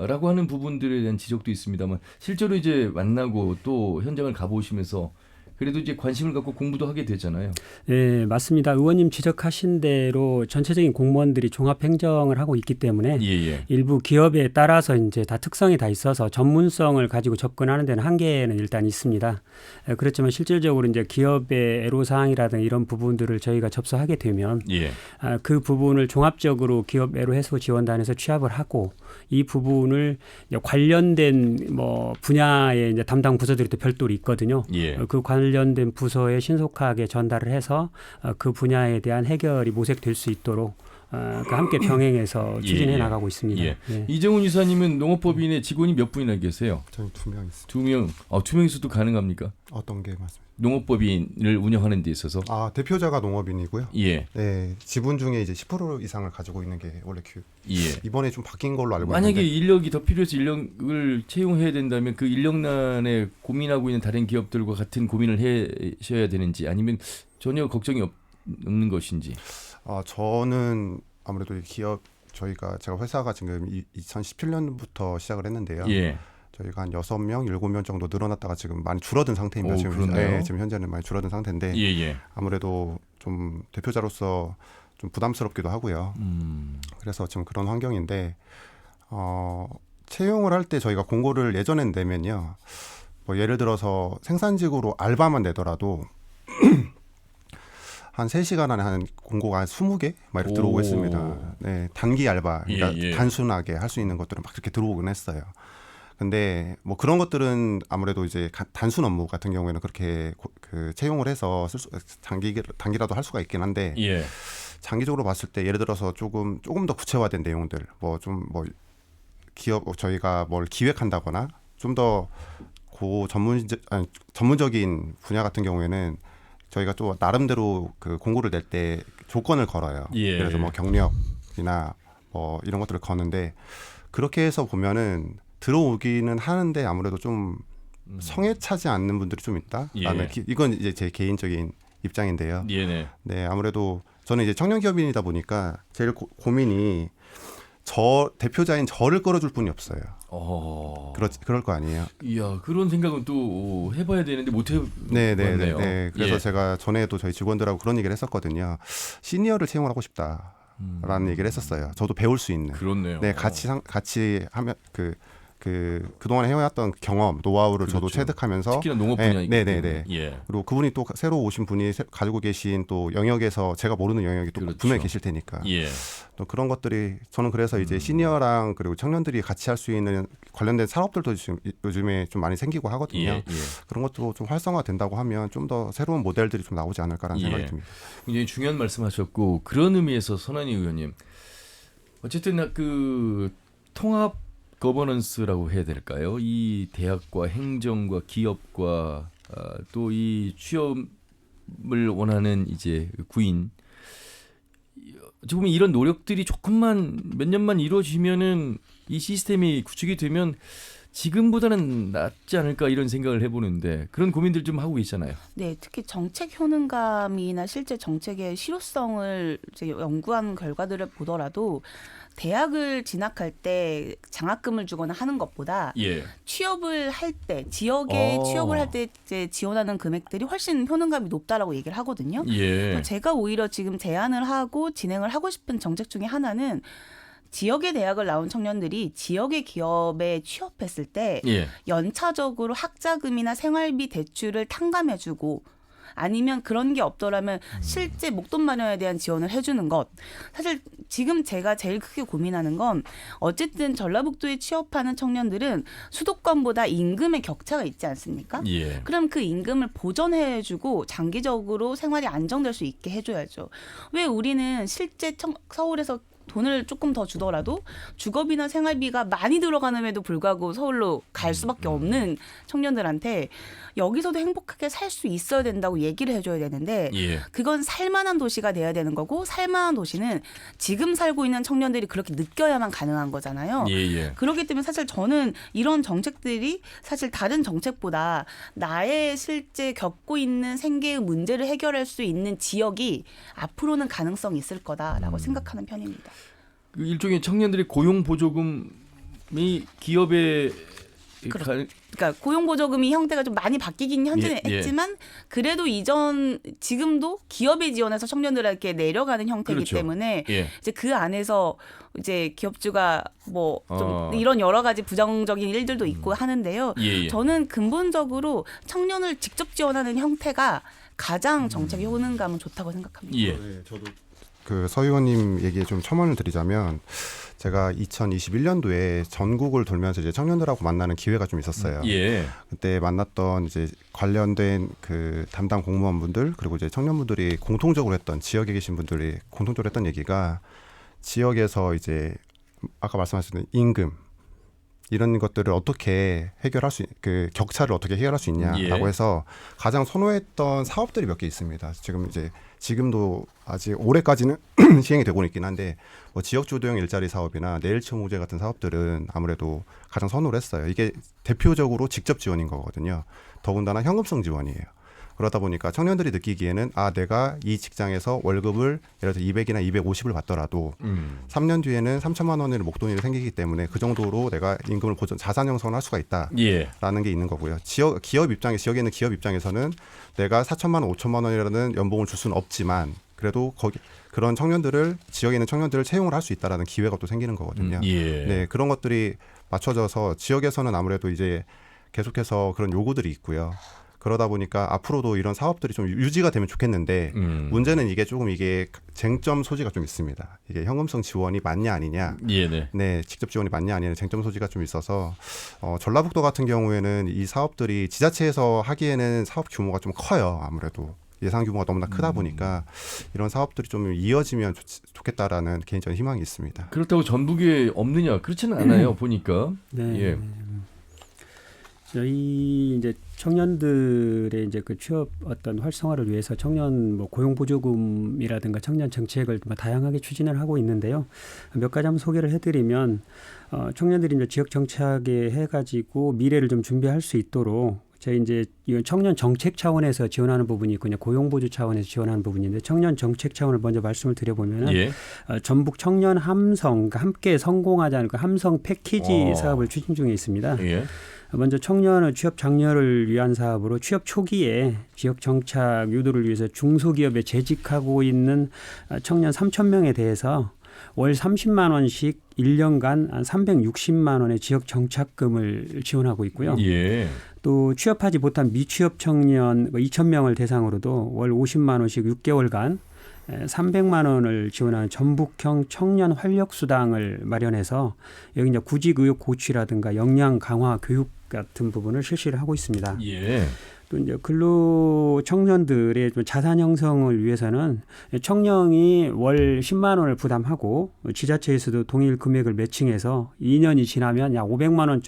라고 하는 부분들에 대한 지적도 있습니다만 실제로 이제 만나고 또 현장을 가보시면서 그래도 이제 관심을 갖고 공부도 하게 되잖아요. 네, 맞습니다. 의원님 지적하신 대로 전체적인 공무원들이 종합행정을 하고 있기 때문에 일부 기업에 따라서 이제 다 특성이 다 있어서 전문성을 가지고 접근하는 데는 한계는 일단 있습니다. 그렇지만 실질적으로 이제 기업의 애로사항이라든가 이런 부분들을 저희가 접수하게 되면 그 부분을 종합적으로 기업 애로 해소 지원단에서 취합을 하고 이 부분을 관련된 뭐 분야의 이제 담당 부서들이 또 별도로 있거든요. 그 관련된 부서에 신속하게 전달을 해서 그 분야에 대한 해결이 모색될 수 있도록 함께 병행해서 추진해 나가고 있습니다. 네. 이정훈 이사님은 농업법인에 직원이 몇 분이나 계세요? 저희 2명 있습니다. 2명. 2명에서도 가능합니까? 어떤 게 맞습니다. 농업법인을 운영하는 데 있어서. 대표자가 농업인이고요. 네, 지분 중에 이제 10% 이상을 가지고 있는 게 원래 이번에 좀 바뀐 걸로 알고 있는데. 만약에 인력이 더 필요해서 인력을 채용해야 된다면 그 인력난에 고민하고 있는 다른 기업들과 같은 고민을 하셔야 되는지 아니면 전혀 걱정이 없는 것인지. 저는 아무래도 제가 회사가 지금 2017년부터 시작을 했는데요. 저희가 한 6명, 7명 정도 늘어났다가 지금 많이 줄어든 상태입니다. 지금 현재는 많이 줄어든 상태인데 아무래도 좀 대표자로서 좀 부담스럽기도 하고요. 그래서 지금 그런 환경인데 채용을 할 때 저희가 공고를 예전엔 내면요. 뭐 예를 들어서 생산직으로 알바만 내더라도 한 3시간 안에 한 공고가 한 20개 막 이렇게 들어오고 있습니다. 네, 단기 알바, 그러니까 예, 예. 단순하게 할 수 있는 것들은 막 이렇게 들어오긴 했어요. 근데 뭐 그런 것들은 아무래도 이제 단순 업무 같은 경우에는 그렇게 그 채용을 해서 단기라도 할 수가 있긴 한데 예. 장기적으로 봤을 때 예를 들어서 조금 더 구체화된 내용들, 뭐 기업 저희가 뭘 기획한다거나 좀 더 전문적인 분야 같은 경우에는 저희가 또 나름대로 그 공고를 낼 때 조건을 걸어요. 예. 그래서 뭐 경력이나 뭐 이런 것들을 거는데 그렇게 해서 보면은 들어오기는 하는데 아무래도 좀 성에 차지 않는 분들이 좀 있다. 예. 이건 이제 제 개인적인 입장인데요. 예. 네, 아무래도 저는 이제 청년 기업인이다 보니까 제일 고민이 대표자인 저를 끌어줄 분이 없어요. 그럴 거 아니에요. 이야, 그런 생각은 또 해봐야 되는데 못 해봤네요. 네. 그래서 예. 제가 전에도 저희 직원들하고 그런 얘기를 했었거든요. 시니어를 채용을 하고 싶다라는 얘기를 했었어요. 저도 배울 수 있는. 그렇네요. 네, 같이 하면 그동안 해왔던 경험, 노하우를 그렇죠. 저도 체득하면서 특히나 농업 분야이기 때문에. 예. 그리고 그분이 또 새로 오신 분이 가지고 계신 또 영역에서 제가 모르는 영역이 또 그렇죠. 분명히 계실 테니까. 예. 또 그런 것들이 저는 그래서 이제 시니어랑 그리고 청년들이 같이 할 수 있는 관련된 사업들도 지금 요즘에 좀 많이 생기고 하거든요. 예. 그런 것도 좀 활성화된다고 하면 좀 더 새로운 모델들이 좀 나오지 않을까라는 생각이 듭니다. 굉장히 중요한 말씀하셨고 그런 의미에서 손한희 의원님 어쨌든 그 통합 거버넌스라고 해야 될까요? 이 대학과 행정과 기업과 또 이 취업을 원하는 이제 구인 지금 이런 노력들이 조금만 몇 년만 이루어지면은 이 시스템이 구축이 되면 지금보다는 낫지 않을까 이런 생각을 해보는데 그런 고민들 좀 하고 계시잖아요. 네, 특히 정책 효능감이나 실제 정책의 실효성을 이제 연구한 결과들을 보더라도 대학을 진학할 때 장학금을 주거나 하는 것보다 예. 취업을 할 때 지역에 취업을 할 때 이제 지원하는 금액들이 훨씬 효능감이 높다라고 얘기를 하거든요. 예. 제가 오히려 지금 제안을 하고 진행을 하고 싶은 정책 중에 하나는 지역의 대학을 나온 청년들이 지역의 기업에 취업했을 때 예. 연차적으로 학자금이나 생활비 대출을 탕감해주고 아니면 그런 게 없더라면 실제 목돈 마련에 대한 지원을 해주는 것. 사실 지금 제가 제일 크게 고민하는 건 어쨌든 전라북도에 취업하는 청년들은 수도권보다 임금의 격차가 있지 않습니까? 예. 그럼 그 임금을 보전해주고 장기적으로 생활이 안정될 수 있게 해줘야죠. 왜 우리는 실제 서울에서 돈을 조금 더 주더라도 주거비나 생활비가 많이 들어가는데도 불구하고 서울로 갈 수밖에 없는 청년들한테 여기서도 행복하게 살 수 있어야 된다고 얘기를 해줘야 되는데 예. 그건 살만한 도시가 돼야 되는 거고 살만한 도시는 지금 살고 있는 청년들이 그렇게 느껴야만 가능한 거잖아요. 예. 그렇기 때문에 사실 저는 이런 정책들이 사실 다른 정책보다 나의 실제 겪고 있는 생계의 문제를 해결할 수 있는 지역이 앞으로는 가능성이 있을 거다라고 생각하는 편입니다. 그 일종의 청년들의 고용 보조금이 기업에 그러니까 고용보조금이 형태가 좀 많이 바뀌긴 현재는 했지만 그래도 지금도 기업에 지원해서 청년들에게 내려가는 형태이기 그렇죠. 때문에 예. 이제 그 안에서 이제 기업주가 뭐 좀 이런 여러 가지 부정적인 일들도 있고 하는데요. 예. 저는 근본적으로 청년을 직접 지원하는 형태가 가장 정책의 효능감은 좋다고 생각합니다. 예. 네, 저도 그 서 의원님 얘기에 좀 첨언을 드리자면 제가 2021년도에 전국을 돌면서 이제 청년들하고 만나는 기회가 좀 있었어요. 예. 그때 만났던 이제 관련된 그 담당 공무원분들 그리고 이제 청년분들이 공통적으로 했던 지역에 계신 분들이 공통적으로 했던 얘기가 지역에서 이제 아까 말씀하셨던 임금 이런 것들을 어떻게 해결할 그 격차를 어떻게 해결할 수 있냐라고 해서 가장 선호했던 사업들이 몇 개 있습니다. 지금도 아직 올해까지는 시행이 되고 있긴 한데 뭐 지역주도형 일자리 사업이나 내일치유무제 같은 사업들은 아무래도 가장 선호를 했어요. 이게 대표적으로 직접 지원인 거거든요. 더군다나 현금성 지원이에요. 그러다 보니까 청년들이 느끼기에는 내가 이 직장에서 월급을 예를 들어 200이나 250을 받더라도 3년 뒤에는 3천만 원의 목돈이 생기기 때문에 그 정도로 내가 임금을 자산 형성을 할 수가 있다라는 게 있는 거고요. 지역에 있는 기업 입장에서는 내가 4천만 원, 5천만 원이라는 연봉을 줄 수는 없지만 그래도 그런 지역에 있는 청년들을 채용을 할 수 있다라는 기회가 또 생기는 거거든요. 네, 그런 것들이 맞춰져서 지역에서는 아무래도 이제 계속해서 그런 요구들이 있고요. 그러다 보니까 앞으로도 이런 사업들이 좀 유지가 되면 좋겠는데 문제는 이게 조금 쟁점 소지가 좀 있습니다. 이게 현금성 지원이 맞냐 아니냐, 네, 직접 지원이 맞냐 아니냐 쟁점 소지가 좀 있어서 전라북도 같은 경우에는 이 사업들이 지자체에서 하기에는 사업 규모가 좀 커요. 아무래도 예산 규모가 너무나 크다 보니까 이런 사업들이 좀 이어지면 좋겠다라는 개인적인 희망이 있습니다. 그렇다고 전북에 없느냐? 그렇지는 않아요. 보니까. 네. 예. 저희 이제 청년들의 이제 그 취업 어떤 활성화를 위해서 청년 뭐 고용 보조금이라든가 청년 정책을 다양하게 추진을 하고 있는데요. 몇 가지 한번 소개를 해드리면 청년들이 이제 지역 정착에 해가지고 미래를 좀 준비할 수 있도록 저희 이제 이건 청년 정책 차원에서 지원하는 부분이 있고 고용 보조 차원에서 지원하는 부분인데 청년 정책 차원을 먼저 말씀을 드려보면은 전북 청년 함성 그러니까 함께 성공하자는 그 함성 패키지 사업을 추진 중에 있습니다. 먼저 청년의 취업 장려를 위한 사업으로 취업 초기에 지역 정착 유도를 위해서 중소기업에 재직하고 있는 청년 3,000명에 대해서 월 30만 원씩 1년간 한 360만 원의 지역 정착금을 지원하고 있고요. 또 취업하지 못한 미취업 청년 2,000명을 대상으로도 월 50만 원씩 6개월간 300만 원을 지원하는 전북형 청년 활력 수당을 마련해서 여기 이제 구직 의욕 고취라든가 역량 강화 교육 같은 부분을 실시를 하고 있습니다. 또 이제 근로 청년들의 자산 형성을 위해서는 청년이 월 10만 원을 부담하고 지자체에서도 동일 금액을 매칭해서 2년이 지나면 약 500만 원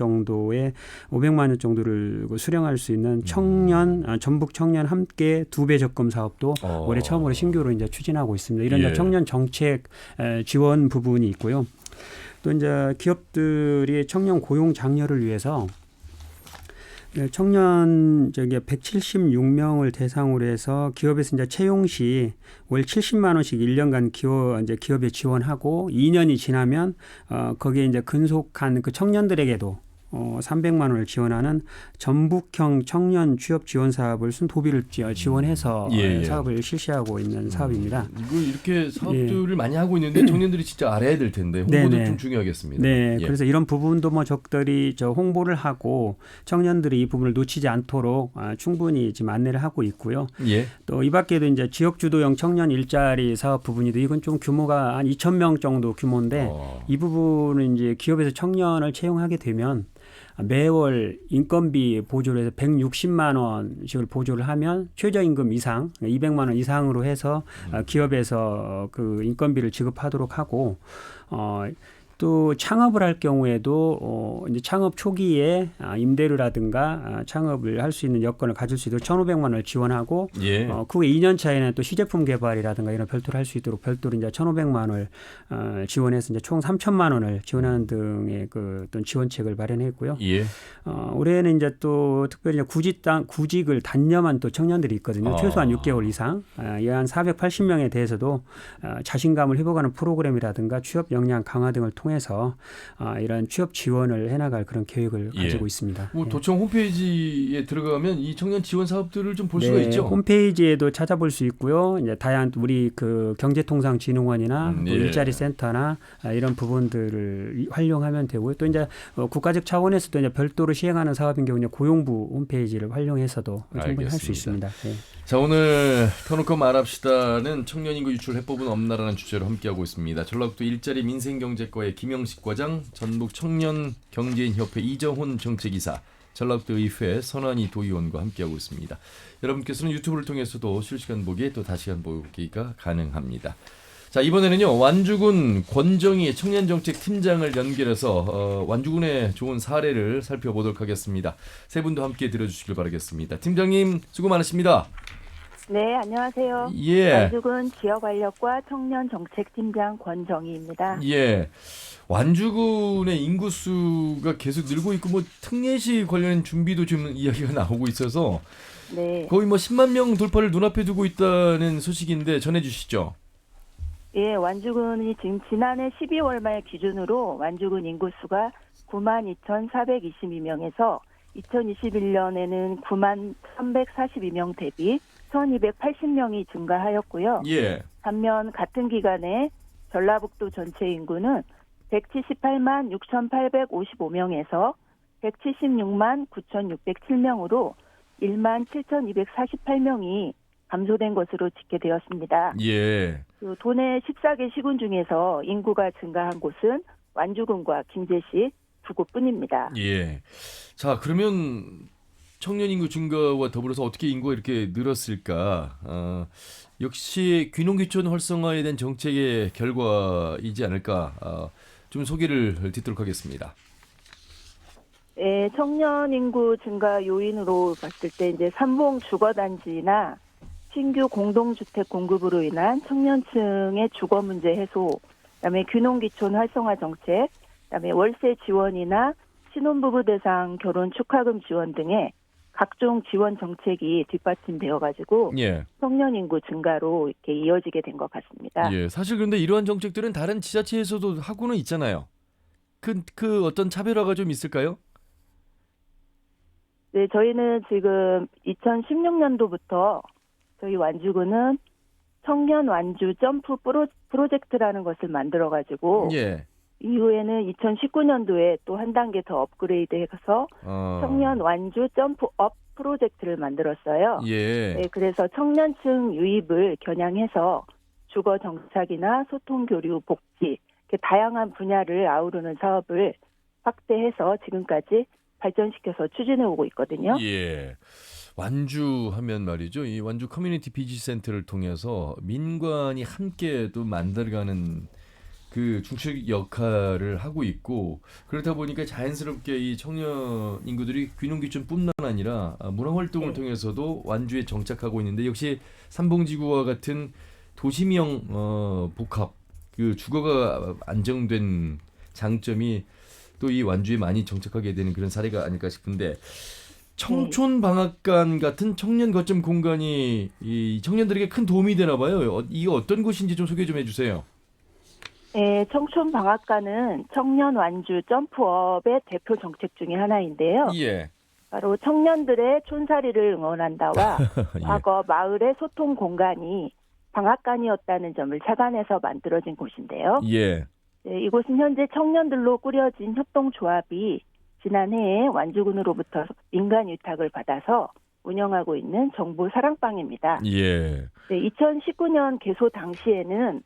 정도를 수령할 수 있는 전북 청년 함께 2배 적금 사업도 올해 처음으로 신규로 이제 추진하고 있습니다. 이런 청년 정책 지원 부분이 있고요. 또 이제 기업들이 청년 고용 장려를 위해서 청년 176명을 대상으로 해서 기업에서 이제 채용 시 월 70만 원씩 1년간 기업에 지원하고 2년이 지나면 거기에 이제 근속한 그 청년들에게도 300만 원을 지원하는 전북형 청년 취업 지원 사업을 순도비를 지원해서 사업을 실시하고 있는 사업입니다. 이거 이렇게 사업들을 많이 하고 있는데 청년들이 진짜 알아야 될 텐데 홍보도 좀 중요하겠습니다. 그래서 이런 부분도 적절히 홍보를 하고 청년들이 이 부분을 놓치지 않도록 충분히 지금 안내를 하고 있고요. 또 이 밖에도 이제 지역 주도형 청년 일자리 사업 부분이도 이건 좀 규모가 한 2,000명 정도 규모인데 이 부분은 이제 기업에서 청년을 채용하게 되면 매월 인건비 보조를 해서 160만 원씩을 보조를 하면 최저임금 이상 200만 원 이상으로 해서 기업에서 그 인건비를 지급하도록 하고 또 창업을 할 경우에도 이제 창업 초기에 임대료라든가 창업을 할 수 있는 여건을 가질 수 있도록 1,500만 원을 지원하고 그 후에 2년 차에는 또 시제품 개발이라든가 이런 별도로 할 수 있도록 별도로 이제 1,500만 원을 지원해서 이제 총 3,000만 원을 지원하는 등의 그 어떤 지원책을 마련했고요. 올해는 이제 또 특별히 구직을 단념한 또 청년들이 있거든요. 최소한 6개월 이상 한 480명에 대해서도 자신감을 회복하는 프로그램이라든가 취업 역량 강화 등을 통해서 이런 취업 지원을 해나갈 그런 계획을 가지고 있습니다. 도청 홈페이지에 들어가면 이 청년 지원 사업들을 좀 볼 수가 있죠. 홈페이지에도 찾아볼 수 있고요. 이제 다양한 우리 그 경제통상진흥원이나 또 일자리센터나 이런 부분들을 활용하면 되고요. 또 이제 국가적 차원에서도 이제 별도로 시행하는 사업인 경우 고용부 홈페이지를 활용해서도 충분히 할 수 있습니다. 자, 오늘 터놓고 말합시다는 청년 인구 유출 해법은 없나라는 주제로 함께하고 있습니다. 전라북도 일자리 민생경제과의 김영식 과장, 전북 청년 경제인협회 이정훈 정책이사, 전라북도 의회 선환희 도의원과 함께하고 있습니다. 여러분께서는 유튜브를 통해서도 실시간 보기 또 다시간 보기가 가능합니다. 자, 이번에는요 완주군 권정희 청년정책팀장을 연결해서 완주군의 좋은 사례를 살펴보도록 하겠습니다. 세 분도 함께 들어주시길 바라겠습니다. 팀장님 수고 많으십니다. 네, 안녕하세요. 완주군 지역활력과 청년정책팀장 권정희입니다. 완주군의 인구수가 계속 늘고 있고 특례시 관련 준비도 좀 이야기가 나오고 있어서 거의 10만 명 돌파를 눈앞에 두고 있다는 소식인데 전해주시죠. 완주군이 지금 지난해 12월 말 기준으로 완주군 인구수가 92,422명에서 2021년에는 93,342명 대비 1,280명이 증가하였고요. 반면 같은 기간에 전라북도 전체 인구는 178만 6,855명에서 176만 9,607명으로 1만 7,248명이 감소된 것으로 집계되었습니다. 예. 그 도내 14개 시군 중에서 인구가 증가한 곳은 완주군과 김제시 두 곳뿐입니다. 예. 자, 그러면 청년 인구 증가와 더불어서 어떻게 인구가 이렇게 늘었을까? 역시 귀농귀촌 활성화에 대한 정책의 결과이지 않을까? 좀 소개를 듣도록 하겠습니다. 네, 청년 인구 증가 요인으로 봤을 때 이제 삼봉 주거단지나 신규 공동주택 공급으로 인한 청년층의 주거 문제 해소, 그다음에 귀농귀촌 활성화 정책, 그다음에 월세 지원이나 신혼부부 대상 결혼 축하금 지원 등의 각종 지원 정책이 뒷받침되어 가지고 예. 청년 인구 증가로 이렇게 이어지게 된 것 같습니다. 예. 사실 그런데 이러한 정책들은 다른 지자체에서도 하고는 있잖아요. 그 어떤 차별화가 좀 있을까요? 네, 저희는 지금 2016년도부터 저희 완주군은 청년 완주 점프 프로젝트라는 것을 만들어가지고 예. 이후에는 2019년도에 또 한 단계 더 업그레이드해서 청년 완주 점프 업 프로젝트를 만들었어요. 예. 네, 그래서 청년층 유입을 겨냥해서 주거 정착이나 소통 교류 복지 이렇게 다양한 분야를 아우르는 사업을 확대해서 지금까지 발전시켜서 추진해 오고 있거든요. 예. 완주 하면 말이죠. 이 완주 커뮤니티 비즈니스 센터를 통해서 민관이 함께 또 만들어가는 그 중추적 역할을 하고 있고, 그렇다 보니까 자연스럽게 이 청년 인구들이 귀농귀촌뿐만 아니라 문화 활동을 통해서도 완주에 정착하고 있는데, 역시 삼봉지구와 같은 도시명 복합 그 주거가 안정된 장점이 또 이 완주에 많이 정착하게 되는 그런 사례가 아닐까 싶은데, 청촌 방앗간 같은 청년 거점 공간이 이 청년들에게 큰 도움이 되나 봐요. 이게 어떤 곳인지 좀 소개 좀 해주세요. 네, 청촌 방앗간은 청년 완주 점프업의 대표 정책 중에 하나인데요. 예. 바로 청년들의 촌살이를 응원한다와 예. 과거 마을의 소통 공간이 방앗간이었다는 점을 착안해서 만들어진 곳인데요. 예. 네, 이곳은 현재 청년들로 꾸려진 협동조합이 지난해에 완주군으로부터 민간 위탁을 받아서 운영하고 있는 정부 사랑방입니다. 예. 네, 2019년 개소 당시에는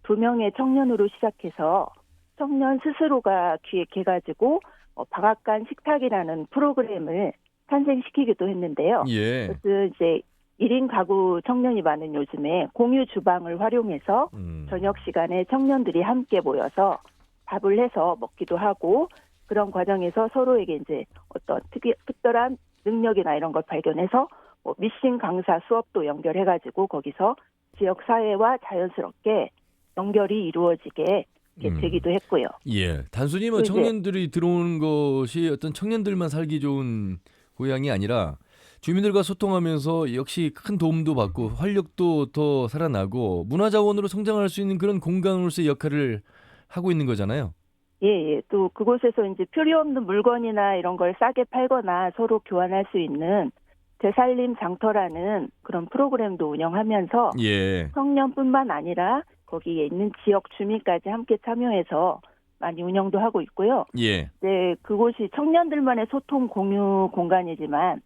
2명의 청년으로 시작해서 청년 스스로가 기획해가지고 방앗간 식탁이라는 프로그램을 탄생시키기도 했는데요. 예. 그래서 이제 1인 가구 청년이 많은 요즘에 공유 주방을 활용해서 저녁 시간에 청년들이 함께 모여서 밥을 해서 먹기도 하고, 그런 과정에서 서로에게 이제 어떤 특별한 능력이나 이런 걸 발견해서 미싱 강사 수업도 연결해가지고 거기서 지역 사회와 자연스럽게 연결이 이루어지게 되기도 했고요. 예. 단순히 뭐 청년들이 들어오는 것이 어떤 청년들만 살기 좋은 고향이 아니라 주민들과 소통하면서 역시 큰 도움도 받고 활력도 더 살아나고 문화자원으로 성장할 수 있는 그런 공간으로서의 역할을 하고 있는 거잖아요. 예. 또 그곳에서 이제 필요 없는 물건이나 이런 걸 싸게 팔거나 서로 교환할 수 있는 되살림 장터라는 그런 프로그램도 운영하면서 예. 청년뿐만 아니라 거기에 있는 지역 주민까지 함께 참여해서 많이 운영도 하고 있고요. 예. 네, 그곳이 청년들만의 소통 공유 공간이지만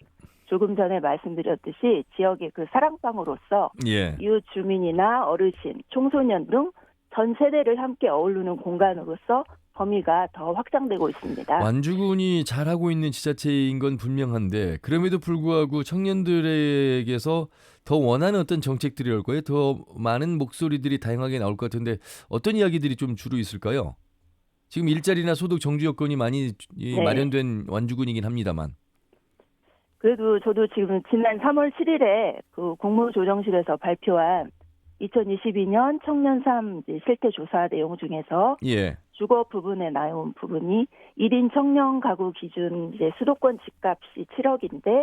조금 전에 말씀드렸듯이 지역의 그 사랑방으로서 예. 이웃 주민이나 어르신, 청소년 등 전 세대를 함께 어우르는 공간으로서 범위가 더 확장되고 있습니다. 완주군이 잘하고 있는 지자체인 건 분명한데, 그럼에도 불구하고 청년들에게서 더 원하는 어떤 정책들이 올 거예요. 더 많은 목소리들이 다양하게 나올 것 같은데 어떤 이야기들이 좀 주로 있을까요? 지금 일자리나 소득 정주 여건이 많이 마련된 완주군이긴 합니다만. 그래도 저도 지금 지난 3월 7일에 그 국무조정실에서 발표한 2022년 청년 삶 실태 조사 내용 중에서 예. 주거 부분에 나온 부분이 1인 청년 가구 기준 이제 수도권 집값이 7억인데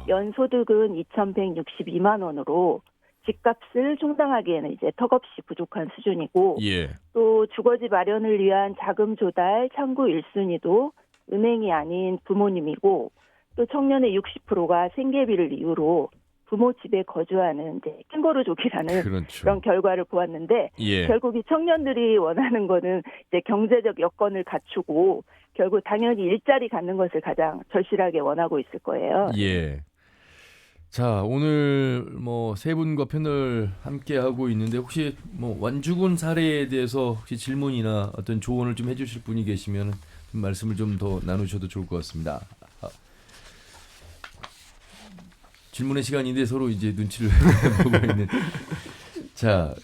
연소득은 2,162만 원으로 집값을 충당하기에는 이제 턱없이 부족한 수준이고, 예. 또 주거지 마련을 위한 자금 조달 창구 1순위도 은행이 아닌 부모님이고, 또 청년의 60%가 생계비를 이유로 부모 집에 거주하는 이제 캥거루족이라는 그렇죠. 그런 결과를 보았는데, 예. 결국 이 청년들이 원하는 거는 이제 경제적 여건을 갖추고 결국 당연히 일자리 갖는 것을 가장 절실하게 원하고 있을 거예요. 예. 자, 오늘 뭐 세 분과 패널 함께 하고 있는데 혹시 뭐 완주군 사례에 대해서 혹시 질문이나 어떤 조언을 좀 해주실 분이 계시면 좀 말씀을 좀 더 나누셔도 좋을 것 같습니다. 질문의 시간인데 서로 이제 눈치를 보고 있는. 자,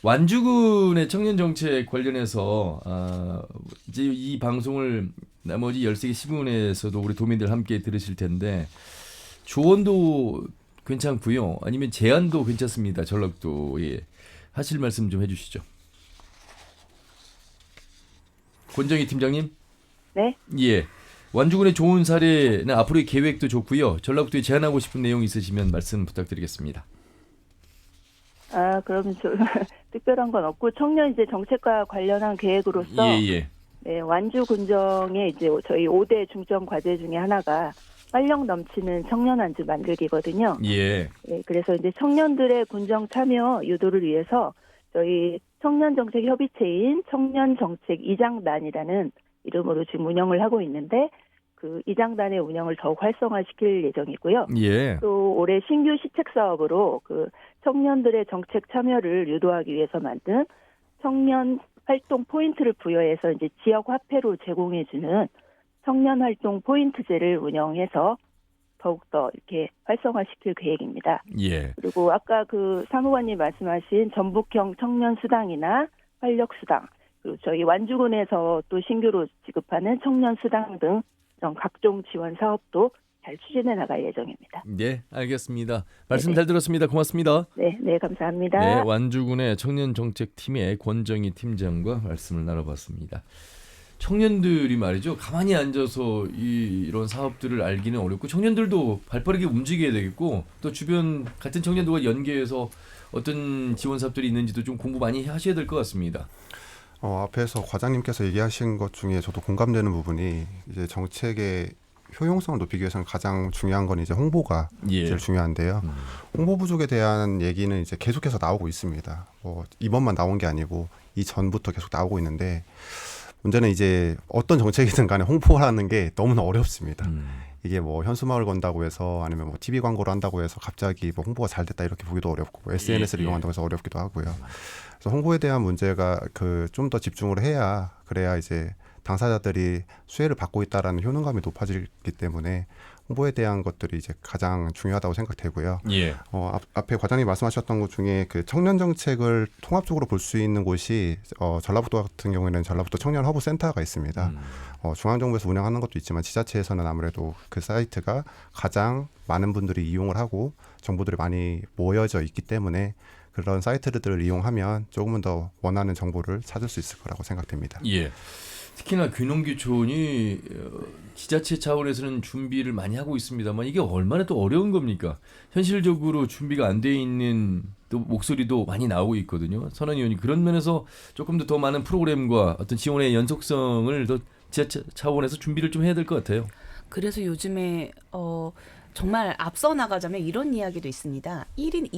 완주군의 청년 정책 관련해서 이제 이 방송을 나머지 13개 시군에서도 우리 도민들 함께 들으실 텐데 조언도 괜찮고요. 아니면 제안도 괜찮습니다. 전라도에 하실 말씀 좀 해주시죠. 권정희 팀장님. 네. 예. 완주군의 좋은 사례나 앞으로의 계획도 좋고요. 전라북도에 제안하고 싶은 내용 있으시면 말씀 부탁드리겠습니다. 그럼 특별한 건 없고 청년 이제 정책과 관련한 계획으로서 예. 네, 완주 군정의 이제 저희 5대 중점 과제 중에 하나가 활력 넘치는 청년 안주 만들기거든요. 예. 네, 그래서 이제 청년들의 군정 참여 유도를 위해서 저희 청년 정책 협의체인 청년 정책 이장단이라는 이름으로 지금 운영을 하고 있는데 그 이장단의 운영을 더욱 활성화시킬 예정이고요. 예. 또 올해 신규 시책 사업으로 그 청년들의 정책 참여를 유도하기 위해서 만든 청년 활동 포인트를 부여해서 이제 지역 화폐로 제공해주는 청년 활동 포인트제를 운영해서 더욱더 이렇게 활성화시킬 계획입니다. 예. 그리고 아까 그 사무관님 말씀하신 전북형 청년 수당이나 활력 수당, 그리고 저희 완주군에서 또 신규로 지급하는 청년 수당 등 이런 각종 지원 사업도 잘 추진해 나갈 예정입니다. 네, 알겠습니다. 말씀 잘 들었습니다. 고맙습니다. 네, 감사합니다. 네, 완주군의 청년정책팀의 권정희 팀장과 말씀을 나눠봤습니다. 청년들이 말이죠. 가만히 앉아서 이런 사업들을 알기는 어렵고 청년들도 발빠르게 움직여야 되겠고 또 주변 같은 청년들과 연계해서 어떤 지원 사업들이 있는지도 좀 공부 많이 하셔야 될 것 같습니다. 앞에서 과장님께서 얘기하신 것 중에 저도 공감되는 부분이 이제 정책의 효용성을 높이기 위해서는 가장 중요한 건 이제 홍보가 제일 중요한데요. 홍보 부족에 대한 얘기는 이제 계속해서 나오고 있습니다. 뭐 이번만 나온 게 아니고 이전부터 계속 나오고 있는데 문제는 이제 어떤 정책이든 간에 홍보하는 게 너무나 어렵습니다. 이게 뭐 현수막을 건다고 해서 아니면 뭐 TV 광고를 한다고 해서 갑자기 뭐 홍보가 잘 됐다 이렇게 보기도 어렵고 뭐 SNS를 이용한다고 해서 어렵기도 하고요. 그래서 홍보에 대한 문제가 좀 더 집중을 해야 그래야 이제 당사자들이 수혜를 받고 있다라는 효능감이 높아지기 때문에 홍보에 대한 것들이 이제 가장 중요하다고 생각되고요. 예. 앞에 과장님 말씀하셨던 것 중에 그 청년 정책을 통합적으로 볼 수 있는 곳이 전라북도 같은 경우에는 전라북도 청년 허브 센터가 있습니다. 중앙정부에서 운영하는 것도 있지만 지자체에서는 아무래도 그 사이트가 가장 많은 분들이 이용을 하고 정보들이 많이 모여져 있기 때문에 그런 사이트들을 이용하면 조금은 더 원하는 정보를 찾을 수 있을 거라고 생각됩니다. 예. 특히나 귀농귀촌이 지자체 차원에서는 준비를 많이 하고 있습니다만 이게 얼마나 또 어려운 겁니까? 현실적으로 준비가 안 돼 있는 또 목소리도 많이 나오고 있거든요. 선한 의원이 그런 면에서 조금 더 많은 프로그램과 어떤 지원의 연속성을 더 지자체 차원에서 준비를 좀 해야 될 것 같아요. 그래서 요즘에 정말 앞서 나가자면 이런 이야기도 있습니다. 1인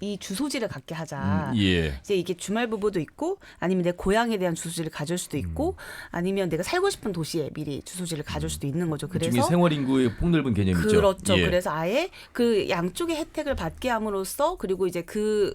2 주소지를 갖게 하자. 예. 이제 이게 주말 부부도 있고 아니면 내 고향에 대한 주소지를 가질 수도 있고 아니면 내가 살고 싶은 도시에 미리 주소지를 가질 수도 있는 거죠. 그래서 생활 인구의 폭넓은 개념이죠. 그렇죠. 예. 그래서 아예 그 양쪽의 혜택을 받게 함으로써 그리고 이제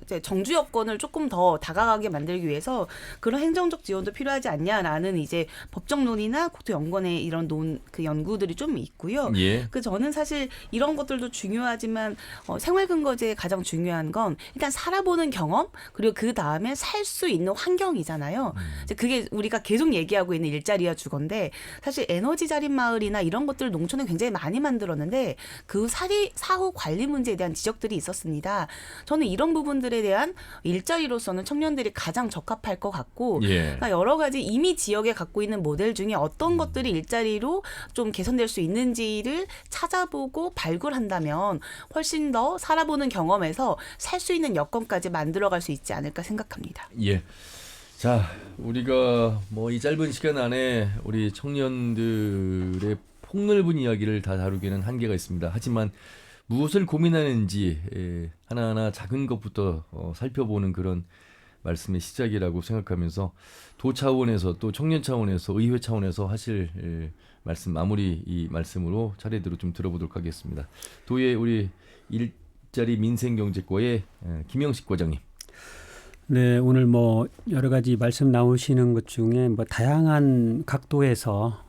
이제 정주 여건을 조금 더 다가가게 만들기 위해서 그런 행정적 지원도 필요하지 않냐라는 이제 법적 논의나 국토연구원의 이런 그 연구들이 좀 있고요. 예. 저는 사실 이런 것들도 중요하지만 생활근거제의 가장 중요한 건 일단 살아보는 경험 그리고 그 다음에 살 수 있는 환경이잖아요. 이제 그게 우리가 계속 얘기하고 있는 일자리와 주거인데 사실 에너지 자립 마을이나 이런 것들을 농촌에 굉장히 많이 만들었는데 그 사후 관리 문제에 대한 지적들이 있었습니다. 저는 이런 부분들에 대한 일자리로서는 청년들이 가장 적합할 것 같고 그러니까 여러 가지 이미 지역에 갖고 있는 모델 중에 어떤 것들이 일자리로 좀 개선될 수 있는지를 찾아보고 발굴한다면 훨씬 더 살아보는 경험에서 살 수 있는 여건까지 만들어갈 수 있지 않을까 생각합니다. 예. 자, 우리가 뭐 이 짧은 시간 안에 우리 청년들의 폭넓은 이야기를 다 다루기는 한계가 있습니다. 하지만 무엇을 고민하는지 하나하나 작은 것부터 살펴보는 그런 말씀의 시작이라고 생각하면서 도 차원에서 또 청년 차원에서 의회 차원에서 하실 말씀 마무리 이 말씀으로 차례대로 좀 들어보도록 하겠습니다. 도의 우리 일자리 민생경제과의 김영식 과장님. 네, 오늘 뭐 여러 가지 말씀 나오시는 것 중에 뭐 다양한 각도에서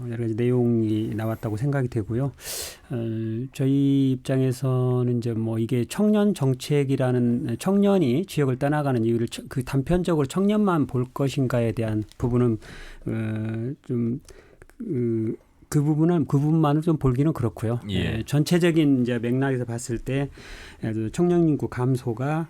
여러 가지 내용이 나왔다고 생각이 되고요. 저희 입장에서는 이제 뭐 이게 청년 정책이라는 청년이 지역을 떠나가는 이유를 그 단편적으로 청년만 볼 것인가에 대한 부분은 그 부분만을 좀 보기는 그렇고요. 예. 전체적인 이제 맥락에서 봤을 때 청년 인구 감소가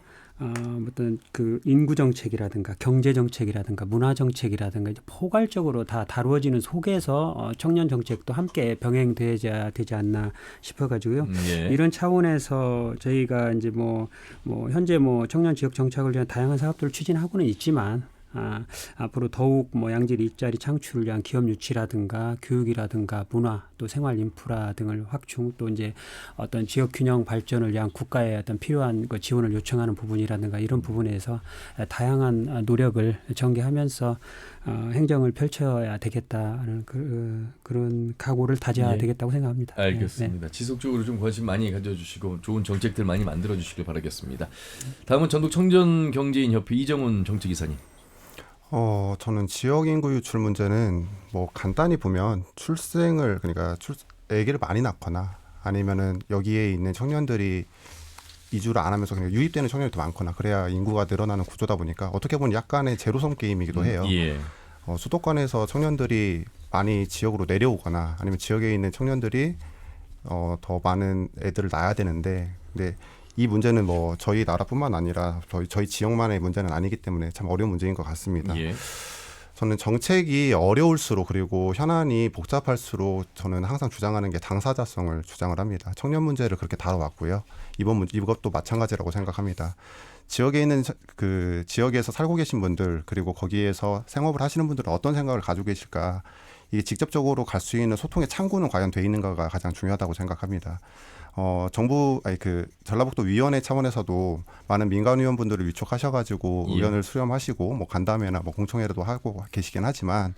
어떤 그 인구 정책이라든가 경제 정책이라든가 문화 정책이라든가 이제 포괄적으로 다 다루어지는 속에서 청년 정책도 함께 병행되어야 되지 않나 싶어가지고요. 예. 이런 차원에서 저희가 이제 뭐 현재 뭐 청년 지역 정착을 위한 다양한 사업들을 추진하고는 있지만. 앞으로 더욱 뭐 양질 일자리 창출을 위한 기업 유치라든가 교육이라든가 문화 또 생활 인프라 등을 확충 또 이제 어떤 지역 균형 발전을 위한 국가의 어떤 필요한 그 지원을 요청하는 부분이라든가 이런 부분에서 다양한 노력을 전개하면서 행정을 펼쳐야 되겠다는 그런 각오를 다져야 되겠다고 생각합니다. 알겠습니다. 지속적으로 좀 관심 많이 가져주시고 좋은 정책들 많이 만들어주시길 바라겠습니다. 다음은 전북청년경제인협회 이정훈 정책이사님. 저는 지역 인구 유출 문제는 뭐 간단히 보면 그러니까 아기를 많이 낳거나 아니면은 여기에 있는 청년들이 이주를 안 하면서 그냥 유입되는 청년이 더 많거나 그래야 인구가 늘어나는 구조다 보니까 어떻게 보면 약간의 제로섬 게임이기도 해요. 예. 수도권에서 청년들이 많이 지역으로 내려오거나 아니면 지역에 있는 청년들이 더 많은 애들을 낳아야 되는데 근데 이 문제는 뭐 저희 나라뿐만 아니라 저희 지역만의 문제는 아니기 때문에 참 어려운 문제인 것 같습니다. 예. 저는 정책이 어려울수록 그리고 현안이 복잡할수록 저는 항상 주장하는 게 당사자성을 주장을 합니다. 청년 문제를 그렇게 다뤄왔고요. 이것도 마찬가지라고 생각합니다. 지역에 있는 그 지역에서 살고 계신 분들 그리고 거기에서 생업을 하시는 분들은 어떤 생각을 가지고 계실까? 이게 직접적으로 갈 수 있는 소통의 창구는 과연 돼 있는가가 가장 중요하다고 생각합니다. 전라북도 위원회 차원에서도 많은 민간 의원분들을 위촉하셔가지고 의견을 수렴하시고 뭐 간담회나 뭐 공청회라도 하고 계시긴 하지만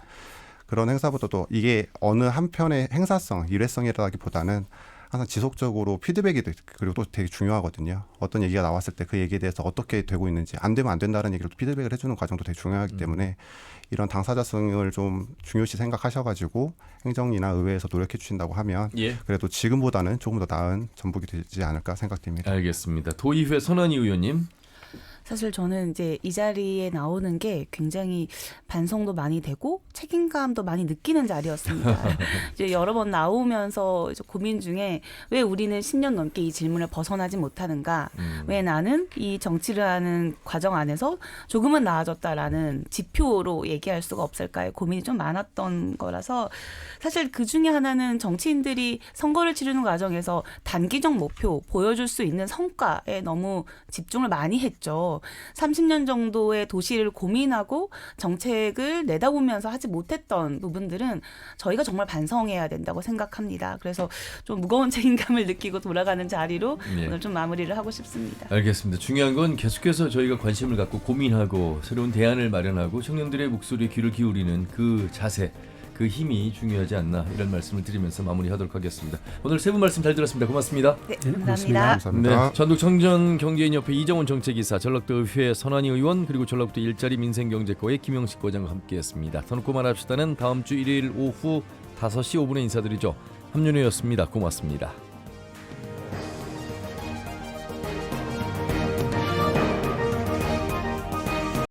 그런 행사보다도 이게 어느 한편의 행사성, 일회성이라기보다는 항상 지속적으로 피드백이 그리고 또 되게 중요하거든요. 어떤 얘기가 나왔을 때 그 얘기에 대해서 어떻게 되고 있는지 안 되면 안 된다는 얘기를 피드백을 해주는 과정도 되게 중요하기 때문에 이런 당사자성을 좀 중요시 생각하셔가지고 행정이나 의회에서 노력해 주신다고 하면 그래도 지금보다는 조금 더 나은 전북이 되지 않을까 생각됩니다. 알겠습니다. 도의회 선한희 의원님. 사실 저는 이제 이 자리에 나오는 게 굉장히 반성도 많이 되고 책임감도 많이 느끼는 자리였습니다. 이제 여러 번 나오면서 이제 고민 중에 왜 우리는 10년 넘게 이 질문을 벗어나지 못하는가? 왜 나는 이 정치를 하는 과정 안에서 조금은 나아졌다라는 지표로 얘기할 수가 없을까요? 고민이 좀 많았던 거라서 사실 그 중에 하나는 정치인들이 선거를 치르는 과정에서 단기적 목표, 보여줄 수 있는 성과에 너무 집중을 많이 했죠. 30년 정도의 도시를 고민하고 정책을 내다보면서 하지 못했던 부분들은 저희가 정말 반성해야 된다고 생각합니다. 그래서 좀 무거운 책임감을 느끼고 돌아가는 자리로 오늘 좀 마무리를 하고 싶습니다. 알겠습니다. 중요한 건 계속해서 저희가 관심을 갖고 고민하고 새로운 대안을 마련하고 청년들의 목소리에 귀를 기울이는 그 자세, 그 힘이 중요하지 않나 이런 말씀을 드리면서 마무리하도록 하겠습니다. 오늘 세 분 말씀 잘 들었습니다. 고맙습니다. 네, 감사합니다. 감사합니다. 네, 전북청년경제인협회 이정훈 정책이사, 전라북도의회 선한희 의원 그리고 전라북도 일자리 민생경제과의 김영식 과장과 함께했습니다. 더 놓고 말합시다는 다음 주 일요일 오후 5시 5분에 인사드리죠. 함윤호였습니다. 고맙습니다.